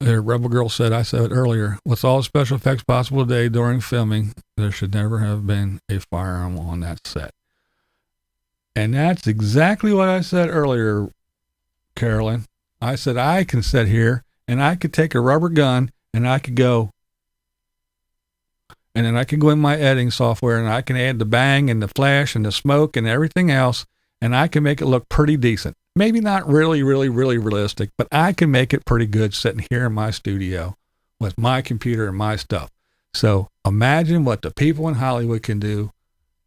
The Rebel Girl said, I said it earlier, with all special effects possible today during filming, there should never have been a firearm on that set. And that's exactly what I said earlier, Carolyn. I said, I can sit here and I could take a rubber gun and I could go, and then I can go in my editing software and I can add the bang and the flash and the smoke and everything else, and I can make it look pretty decent. Maybe not really, really, really realistic, but I can make it pretty good sitting here in my studio with my computer and my stuff. So imagine what the people in Hollywood can do.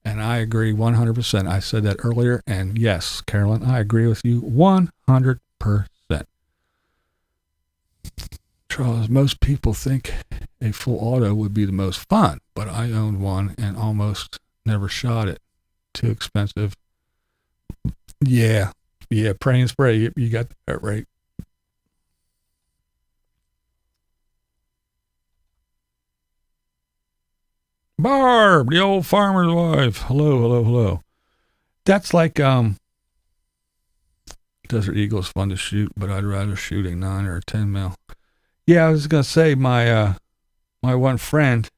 And I agree 100%. I said that earlier. And yes, Carolyn, I agree with you 100%. Charles, most people think a full auto would be the most fun, but I owned one and almost never shot it. Too expensive. Yeah, pray and spray. You got that right. Barb, the old farmer's wife. Hello, hello, hello. That's like Desert Eagle's fun to shoot, but I'd rather shoot a 9 or a 10 mil. Yeah, I was gonna say my one friend.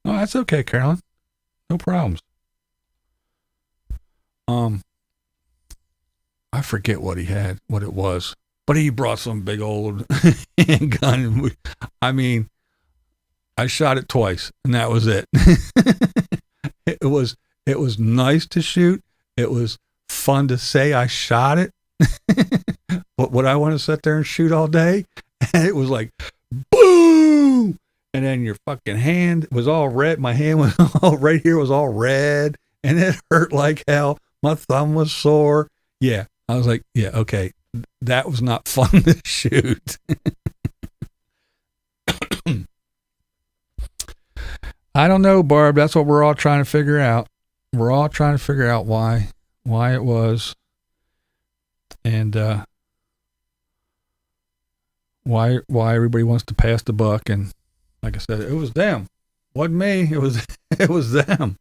Oh, that's okay, Carolyn. No problems. I forget what he had, what it was, but he brought some big old handgun. I mean, I shot it twice, and that was it. It was nice to shoot. It was fun to say I shot it. But would I want to sit there and shoot all day? And it was like, boom! And then your fucking hand was all red. My hand was all right here was all red, and it hurt like hell. My thumb was sore. Yeah, I was like, yeah, okay, that was not fun to shoot. I don't know, Barb. That's what we're all trying to figure out. We're all trying to figure out why it was, and why everybody wants to pass the buck. And like I said, it was them, wasn't me. It was them.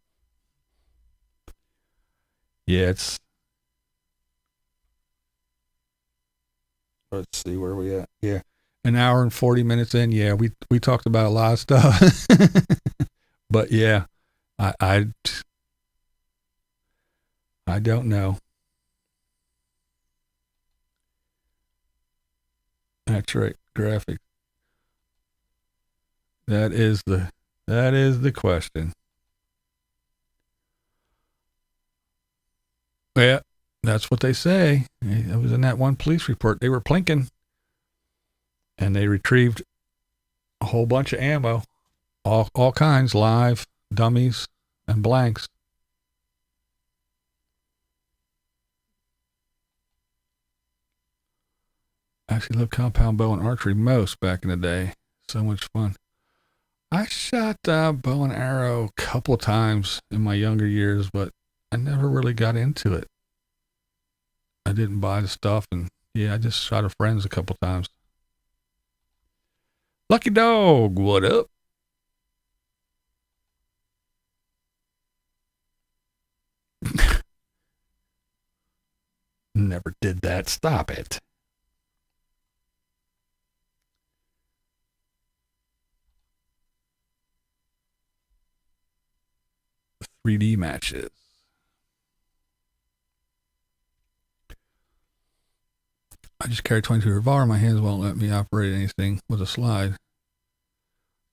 Yeah, let's see where we at. Yeah, an hour and 40 minutes in. Yeah, we talked about a lot of stuff, but yeah, I don't know. That's right, graphic. That is the question. Yeah, that's what they say. It was in that one police report. They were plinking, and they retrieved a whole bunch of ammo, all kinds, live, dummies, and blanks. I actually loved compound bow and archery most back in the day. So much fun. I shot bow and arrow a couple times in my younger years, but I never really got into it. I didn't buy the stuff, and yeah, I just shot at friends a couple times. Lucky Dog, what up? Never did that. Stop it. 3D matches. I just carry 22 revolver. My hands won't let me operate anything with a slide.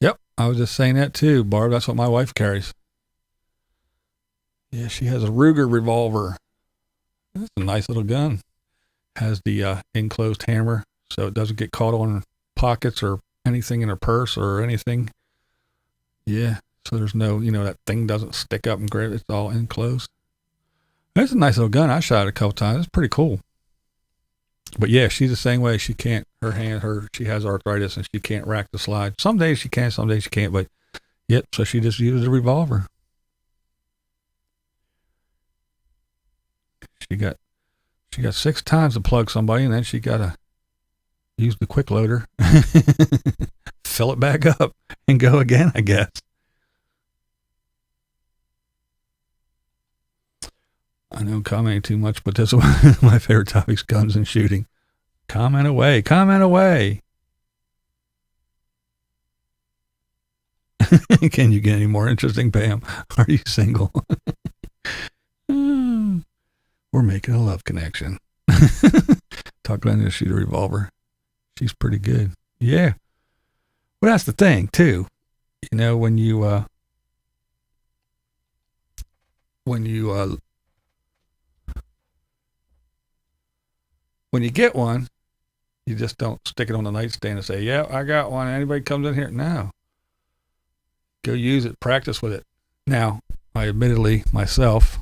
Yep, I was just saying that too, Barb. That's what my wife carries. Yeah, she has a Ruger revolver. It's a nice little gun. Has the enclosed hammer, so it doesn't get caught on pockets or anything in her purse or anything. Yeah, so there's no, that thing doesn't stick up and grab it. It's all enclosed. It's a nice little gun. I shot it a couple times. It's pretty cool. But yeah, she's the same way. She can't, she has arthritis and she can't rack the slide. Some days she can, some days she can't, but yep. So she just uses a revolver. She got 6 times to plug somebody, and then she got to use the quick loader, fill it back up, and go again, I guess. I know I'm commenting too much, but this is one of my favorite topics, guns and shooting. Comment away. Comment away. Can you get any more interesting, Pam? Are you single? We're making a love connection. Talk Glenn to shoot a revolver. She's pretty good. Yeah. Well, that's the thing, too. When you get one, you just don't stick it on the nightstand and say, yeah, I got one. Anybody comes in here? No. Go use it. Practice with it. Now, I admittedly, myself,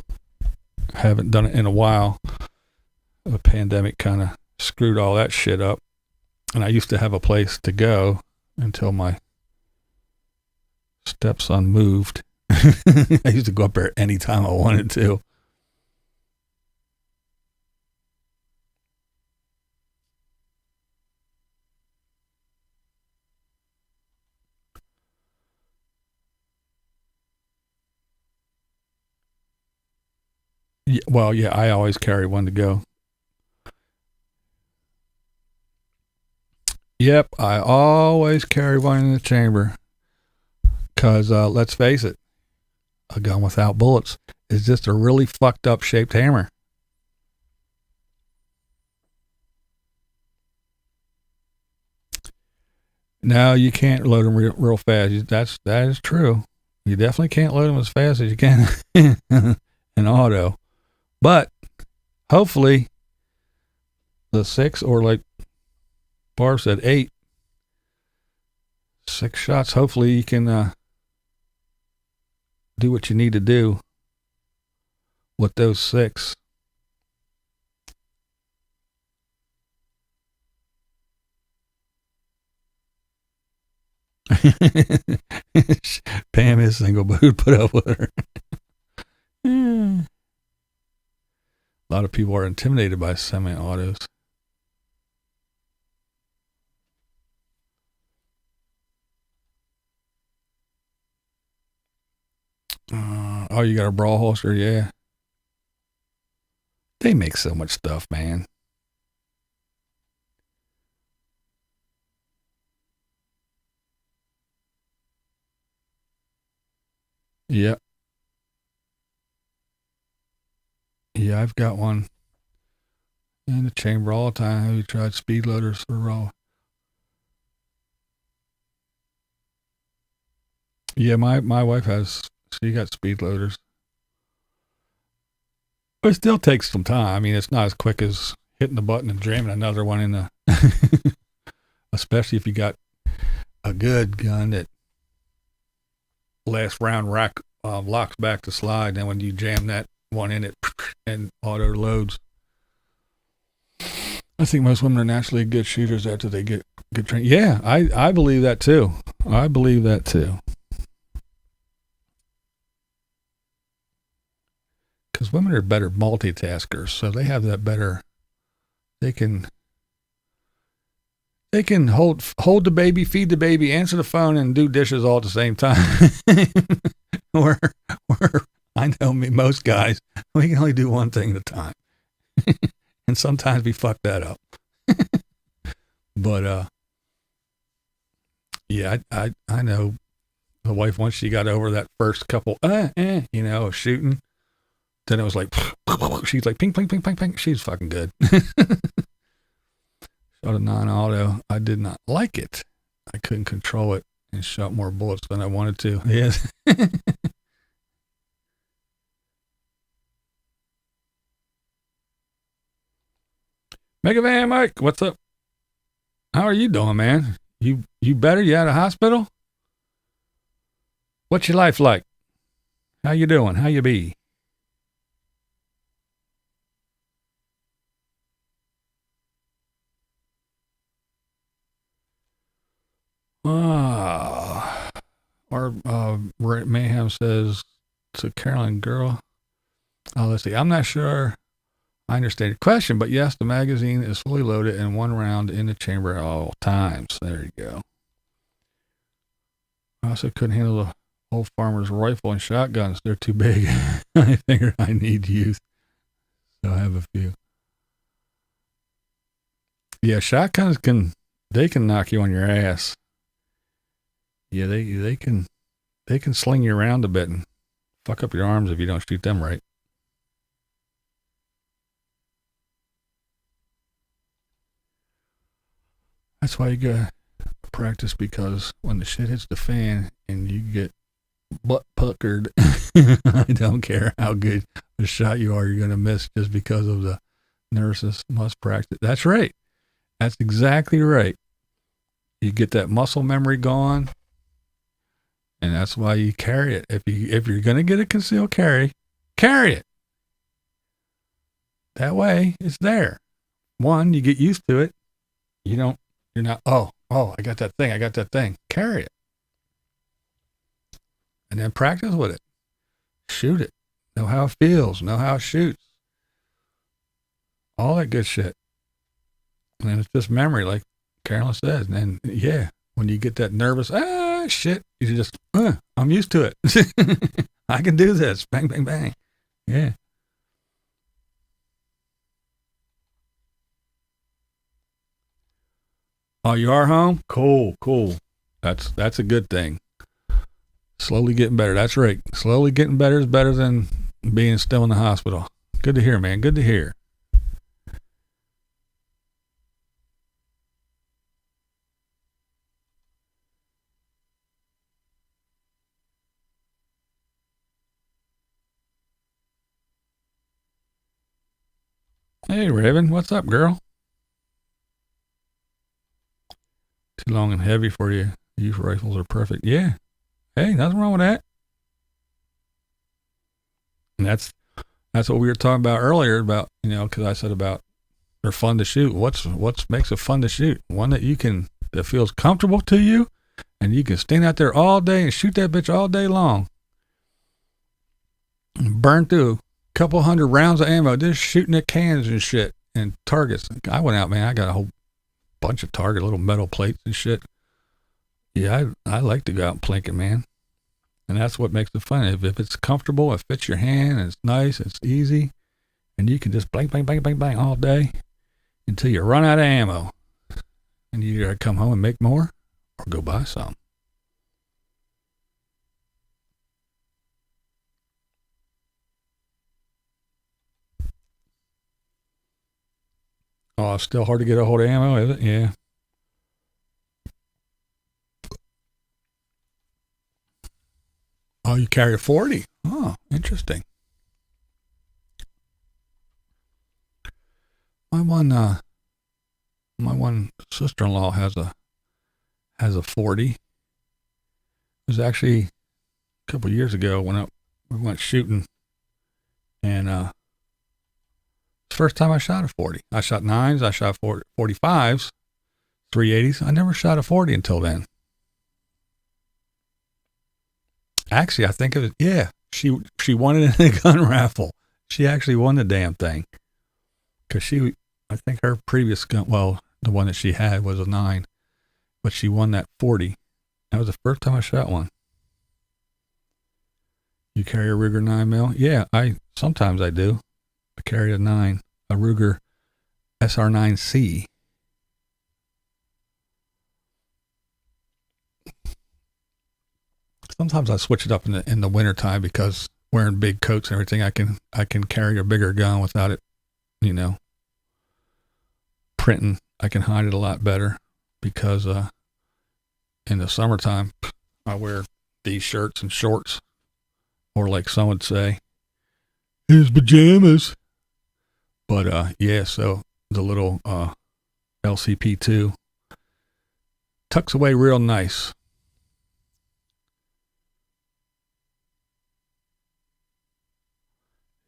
haven't done it in a while. The pandemic kind of screwed all that shit up. And I used to have a place to go until my stepson moved. I used to go up there anytime I wanted to. Well, yeah, I always carry one to go. Yep, I always carry one in the chamber. Because let's face it, a gun without bullets is just a really fucked up shaped hammer. No, you can't load them real fast. That is true. You definitely can't load them as fast as you can in auto. But hopefully, the 6, or like Barb said, 8, 6 shots. Hopefully, you can do what you need to do with those 6. Pam is single, but who'd put up with her? A lot of people are intimidated by semi-autos. Oh, you got a brawl holster? Yeah. They make so much stuff, man. Yep. Yeah, I've got one in the chamber all the time. Have you tried speed loaders for raw? Yeah, my wife has. She got speed loaders. But it still takes some time. I mean, it's not as quick as hitting the button and jamming another one in the. Especially if you got a good gun that last round locks back the slide. Then when you jam that one in it and auto loads. I think most women are naturally good shooters after they get good training. Yeah, I believe that too. I believe that too. Because women are better multitaskers, so they have that better. They can hold the baby, feed the baby, answer the phone, and do dishes all at the same time. where I know most guys, we can only do one thing at a time. And sometimes we fuck that up. But yeah, I know the wife, once she got over that first couple of shooting, then it was like she's like ping ping ping ping ping. She's fucking good. Shot a non-auto. I did not like it. I couldn't control it and shot more bullets than I wanted to. Yes. Mega Van Mike, what's up? How are you doing, man? You better? You out of hospital? What's your life like? How you doing? How you be? Or Mayhem says to Carolyn, girl. Oh, let's see. I'm not sure I understand your question, but yes, the magazine is fully loaded and one round in the chamber at all times. There you go. I also couldn't handle the old farmer's rifle and shotguns. They're too big. I figured I need youth. So I have a few. Yeah, shotguns can knock you on your ass. Yeah, they can sling you around a bit and fuck up your arms if you don't shoot them right. That's why you gotta practice, because when the shit hits the fan and you get butt puckered, I don't care how good a shot you are, you're gonna miss just because of the nurses must practice. That's right. That's exactly right. You get that muscle memory gone. And that's why you carry it. If you're gonna get a concealed carry it. That way it's there. One, you get used to it. You're not, oh, I got that thing. Carry it. And then practice with it. Shoot it. Know how it feels. Know how it shoots. All that good shit. And then it's just memory, like Carolyn says. And then, yeah, when you get that nervous, shit, you just, I'm used to it. I can do this. Bang, bang, bang. Yeah. Oh, you are home? Cool, cool. That's a good thing. Slowly getting better. That's right. Slowly getting better is better than being still in the hospital. Good to hear, man. Good to hear. Hey, Raven. What's up, girl? Too long and heavy for you. Youth rifles are perfect. Yeah. Hey, nothing wrong with that. And that's what we were talking about earlier about, because I said about they're fun to shoot. What's makes it fun to shoot? One that feels comfortable to you, and you can stand out there all day and shoot that bitch all day long. And burn through a couple hundred rounds of ammo just shooting at cans and shit and targets. I went out, man. I got a whole bunch of target, little metal plates and shit. Yeah, I like to go out and plink it, man. And that's what makes it fun. If it's comfortable, it fits your hand, and it's nice, it's easy, and you can just bang, bang, bang, bang, bang all day until you run out of ammo. And you either come home and make more or go buy some. Oh, it's still hard to get a hold of ammo, is it? Yeah. Oh, you carry a 40? Oh, interesting. My one sister-in-law has a 40. It was actually a couple of years ago when we went shooting, and first time I shot a 40. I shot 9s, I shot 45s, 380s. I never shot a 40 until then. Actually, I think of it. Yeah, she won it in a gun raffle. She actually won the damn thing because I think her previous gun, well, the one that she had was a 9, but she won that 40. That was the first time I shot one. You carry a Ruger 9mm? Yeah, sometimes I do. I carry a Ruger SR9C. Sometimes I switch it up in the winter time because wearing big coats and everything, I can carry a bigger gun without it, printing. I can hide it a lot better because in the summertime I wear these shirts and shorts, or like some would say, his pajamas. But yeah, so the little LCP2 tucks away real nice.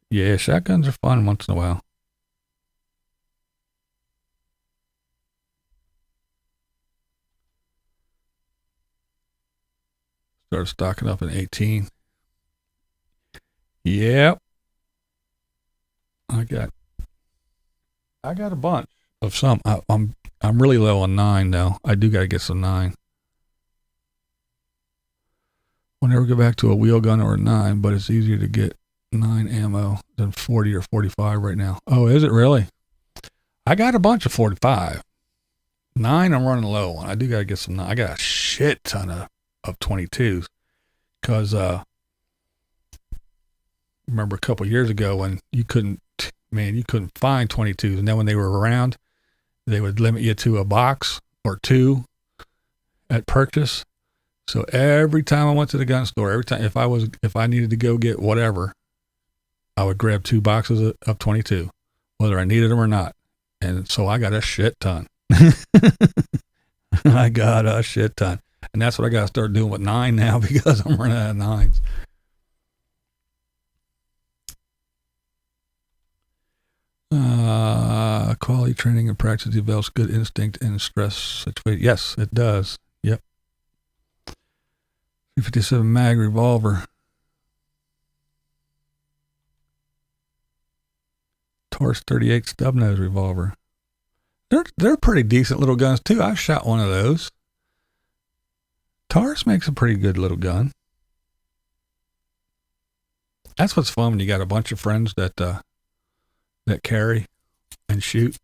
Yeah, shotguns are fun once in a while. Started stocking up in 18. Yep. I got a bunch of some. I'm really low on 9 though. I do got to get some 9. We'll never go back to a wheel gun or a 9, but it's easier to get 9 ammo than 40 or 45 right now. Oh, is it really? I got a bunch of 45. 9 I'm running low on. I do got to get some 9. I got a shit ton of 22s because remember a couple years ago when you couldn't find 22s, and then when they were around, they would limit you to a box or 2 at purchase. So every time I went to the gun store, every time if I needed to go get whatever, I would grab 2 boxes of 22, whether I needed them or not. And so I got a shit ton. I got a shit ton. And that's what I got to start doing with 9 now because I'm running out of 9s. Quality training and practice develops good instinct in stress situation. Yes, it does. Yep. 357 mag revolver. Taurus 38 stub nose revolver. They're pretty decent little guns too. I've shot one of those. Taurus makes a pretty good little gun. That's what's fun when you got a bunch of friends that carry and shoot.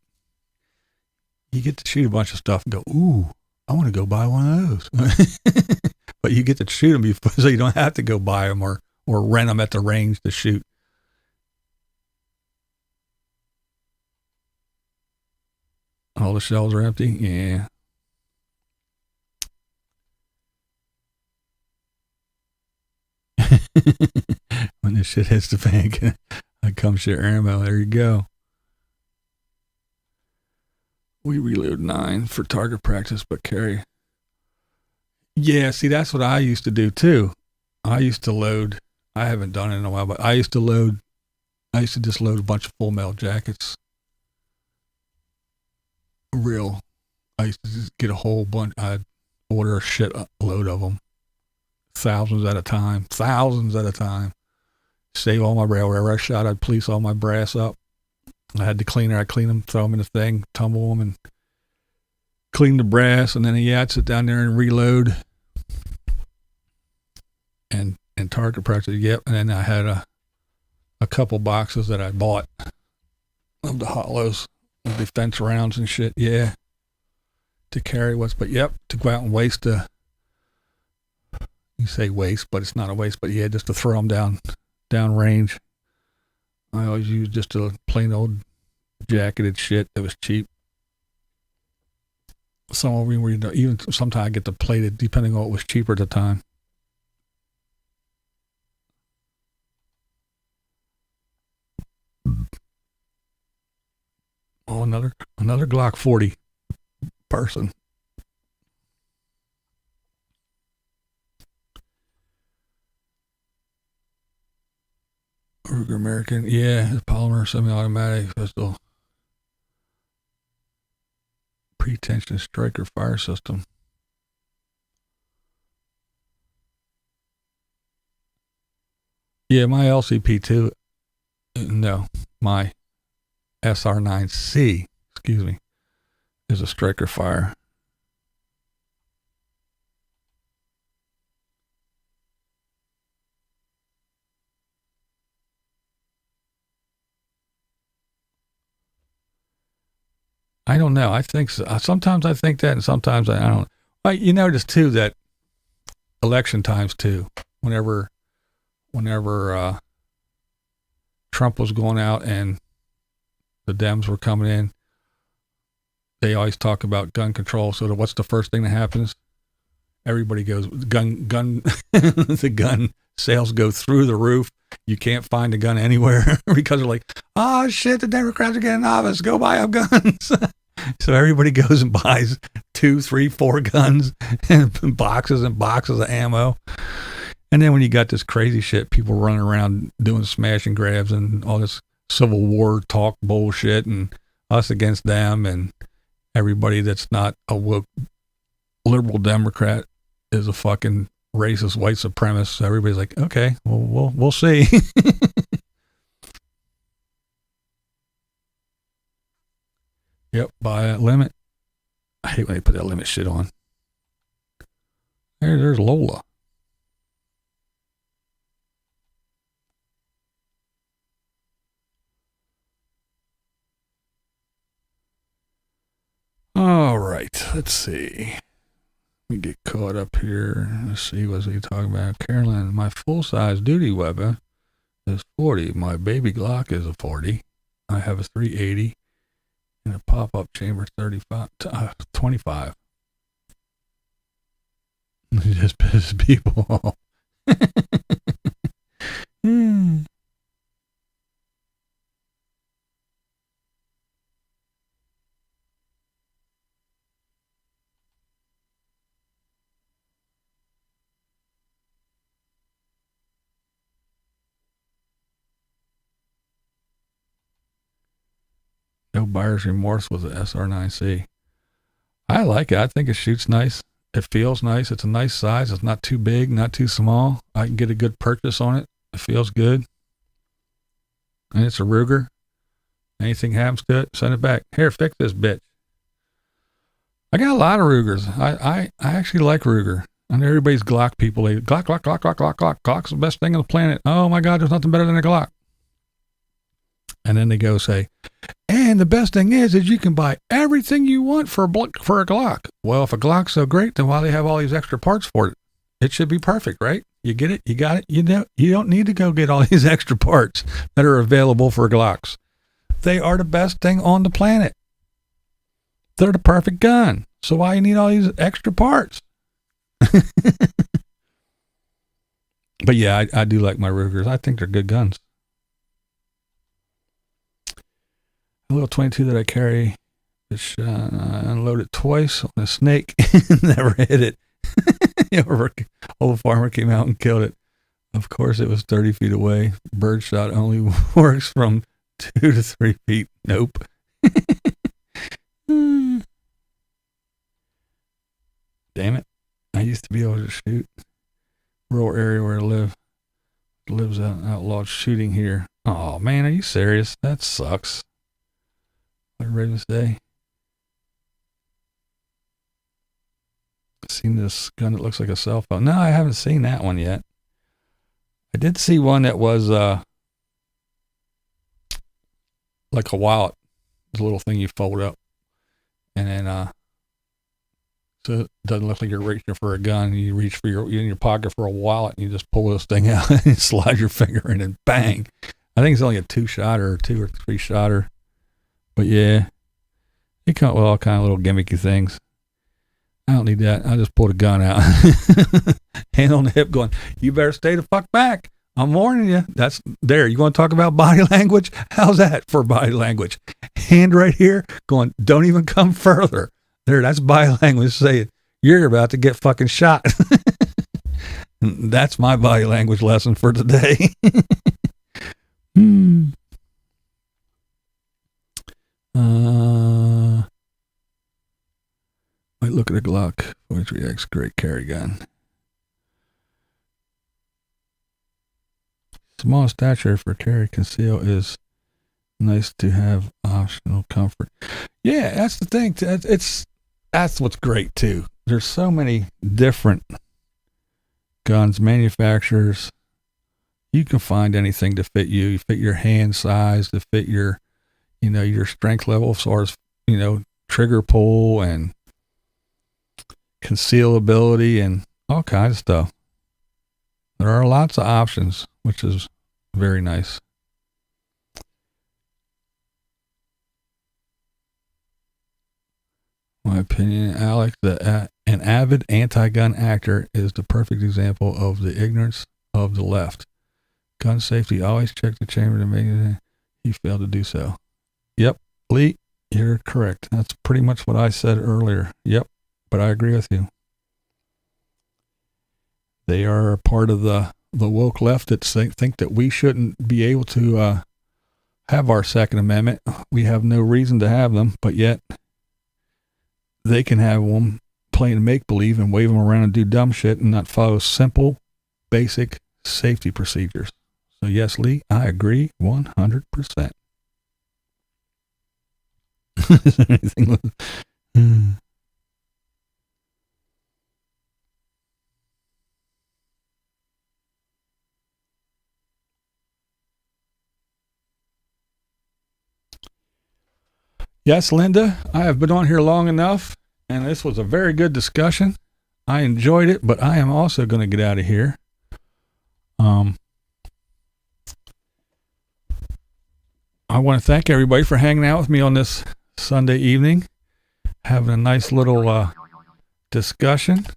you get to shoot a bunch of stuff and go, ooh, I want to go buy one of those. But you get to shoot them before, so you don't have to go buy them or rent them at the range to shoot. All the shells are empty? Yeah. When this shit hits the fan, I come shit ammo. There you go. We reload 9 for target practice, but carry. Yeah, see, that's what I used to do too. I used to load. I haven't done it in a while, but I used to just load a bunch of full metal jackets. I used to just get a whole bunch. I'd order a shit load of them. Thousands at a time. Save all my brass. Wherever I shot, I'd police all my brass up. I had the cleaner. I'd clean them, throw them in the thing, tumble them, and clean the brass. And then, I'd sit down there and reload and target practice. Yep. And then I had a couple boxes that I bought of the hollows, of defense rounds and shit. Yeah. To carry to go out and waste you say waste, but it's not a waste, but yeah, just to throw them down range. I always use just a plain old jacketed shit that was cheap. Some of them were, even sometimes I get the plated, depending on what was cheaper at the time. Oh, another Glock 40 person. Ruger American, yeah, polymer semi-automatic pistol. Pre-tension striker fire system. Yeah, my LCP2, no, my SR9C, excuse me, is a striker fire. I don't know. I think so. Sometimes I think that, and sometimes I don't. You notice too that election times too, whenever Trump was going out and the Dems were coming in, they always talk about gun control. So what's the first thing that happens? Everybody goes gun. The gun sales go through the roof. You can't find a gun anywhere because they're like, oh shit, the Democrats are getting office. Go buy up guns. So everybody goes and buys 2, 3, 4 guns and boxes of ammo. And then when you got this crazy shit, people running around doing smash and grabs and all this Civil War talk bullshit and us against them, and everybody that's not a woke liberal Democrat is a fucking racist white supremacist. So everybody's like, okay, well, we'll see. Yep, buy that limit. I hate when they put that limit shit on. There's Lola. All right, let's see. Let me get caught up here. Let's see, what's he talking about? Carolyn, my full-size duty weapon is 40. My baby Glock is a 40. I have a 380 and a pop-up chamber 25. It just pisses people off. No buyer's remorse with the SR9C. I like it. I think it shoots nice. It feels nice. It's a nice size. It's not too big, not too small. I can get a good purchase on it. It feels good. And it's a Ruger. Anything happens to it, send it back. Here, fix this bitch. I got a lot of Rugers. I actually like Ruger. I know everybody's Glock people. Glock. Glock's the best thing on the planet. Oh my God, there's nothing better than a Glock. And then they go say, and And the best thing is you can buy everything you want for a Glock. Well, if a Glock's so great, then why do they have all these extra parts for it? It should be perfect, right? You get it, you got it. You don't need to go get all these extra parts that are available for Glocks. They are the best thing on the planet. They're the perfect gun. So why you need all these extra parts? But yeah, I do like my Rugers. I think they're good guns. A little 22 that I carry, which I unloaded twice on a snake, never hit it. Old farmer came out and killed it. Of course, it was 30 feet away. Birdshot only works from 2 to 3 feet. Nope. Damn it. I used to be able to shoot. Rural area where I lives out outlawed shooting here. Oh man, are you serious? That sucks. Like Ravens Day. Seen this gun that looks like a cell phone? No, I haven't seen that one yet. I did see one that was like a wallet. It's a little thing you fold up, and then so it doesn't look like you're reaching for a gun. You reach for you're in your pocket for a wallet, and you just pull this thing out and slide your finger in, and bang. I think it's only a 2-shotter or 2 or 3-shotter. But yeah, it come with all kind of little gimmicky things. I don't need that. I just pulled a gun out, hand on the hip, going, "You better stay the fuck back. I'm warning you." That's there. You want to talk about body language? How's that for body language? Hand right here, going, "Don't even come further." There, that's body language saying you're about to get fucking shot. That's my body language lesson for today. Might look at a Glock 43X, great carry gun. Small stature for carry conceal is nice to have optional comfort. Yeah, that's the thing. That's what's great too. There's so many different guns, manufacturers. You can find anything to fit you. You fit your hand size, to fit your, your strength level as far as, trigger pull and concealability and all kinds of stuff. There are lots of options, which is very nice. My opinion, Alec, an avid anti-gun actor is the perfect example of the ignorance of the left. Gun safety, always check the chamber to make it. He failed to do so. Yep, Lee, you're correct. That's pretty much what I said earlier. Yep, but I agree with you. They are a part of the woke left that think that we shouldn't be able to have our Second Amendment. We have no reason to have them, but yet they can have them playing make-believe and wave them around and do dumb shit and not follow simple, basic safety procedures. So yes, Lee, I agree 100%. Is there anything? Yes, Linda, I have been on here long enough, and this was a very good discussion. I enjoyed it, but I am also going to get out of here. I want to thank everybody for hanging out with me on this Sunday evening, having a nice little discussion.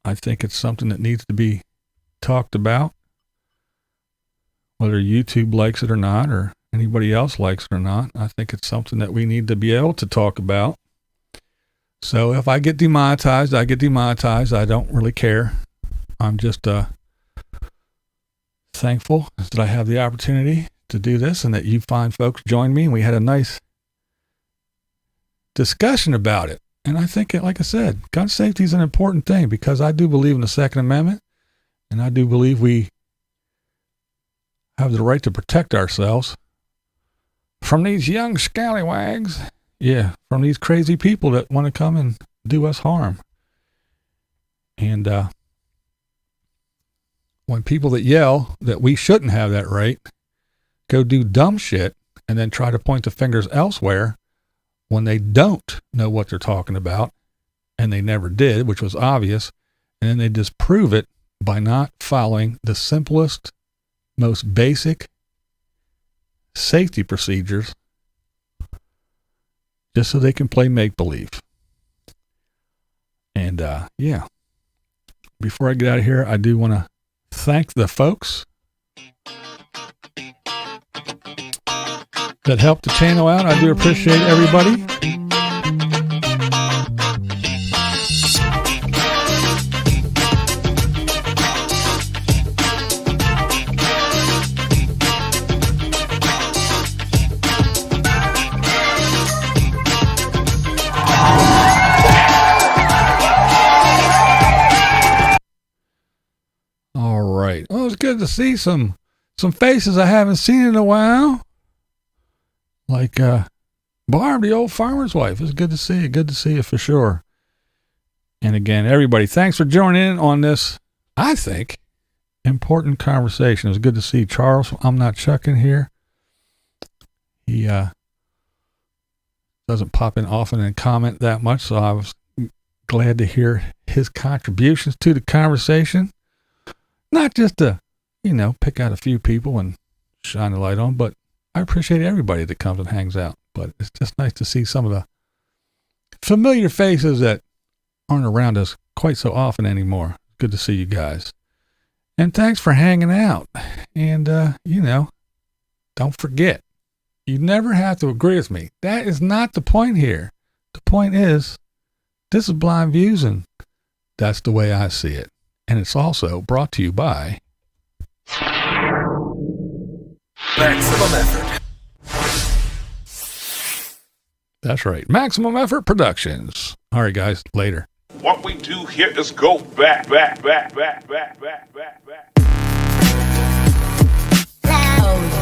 I think it's something that needs to be talked about, whether YouTube likes it or not, or anybody else likes it or not. I think it's something that we need to be able to talk about. So if I get demonetized, I get demonetized. I don't really care. I'm just thankful that I have the opportunity to do this and that you fine folks joined me and we had a nice discussion about it. And I think, like I said, gun safety is an important thing because I do believe in the Second Amendment and I do believe we have the right to protect ourselves from these young scallywags. Yeah, from these crazy people that want to come and do us harm. And when people that yell that we shouldn't have that right go do dumb shit and then try to point the fingers elsewhere when they don't know what they're talking about, and they never did, which was obvious, and then they disprove it by not following the simplest, most basic safety procedures just so they can play make-believe. And yeah, before I get out of here, I do want to thank the folks that helped the channel out. I do appreciate everybody. All right. Well, it's good to see some faces I haven't seen in a while. Like Barb, the old farmer's wife. It's good to see you. Good to see you for sure. And again, everybody, thanks for joining in on this, I think, important conversation. It was good to see Charles. I'm not chucking here. He doesn't pop in often and comment that much, so I was glad to hear his contributions to the conversation. Not just to, pick out a few people and shine a light on, but I appreciate everybody that comes and hangs out. But it's just nice to see some of the familiar faces that aren't around us quite so often anymore. Good to see you guys. And thanks for hanging out. And, don't forget, you never have to agree with me. That is not the point here. The point is, this is Blind Views, and that's the way I see it. And it's also brought to you by Maximum Effort. That's right. Maximum Effort Productions. All right, guys. Later. What we do here is go back. Oh,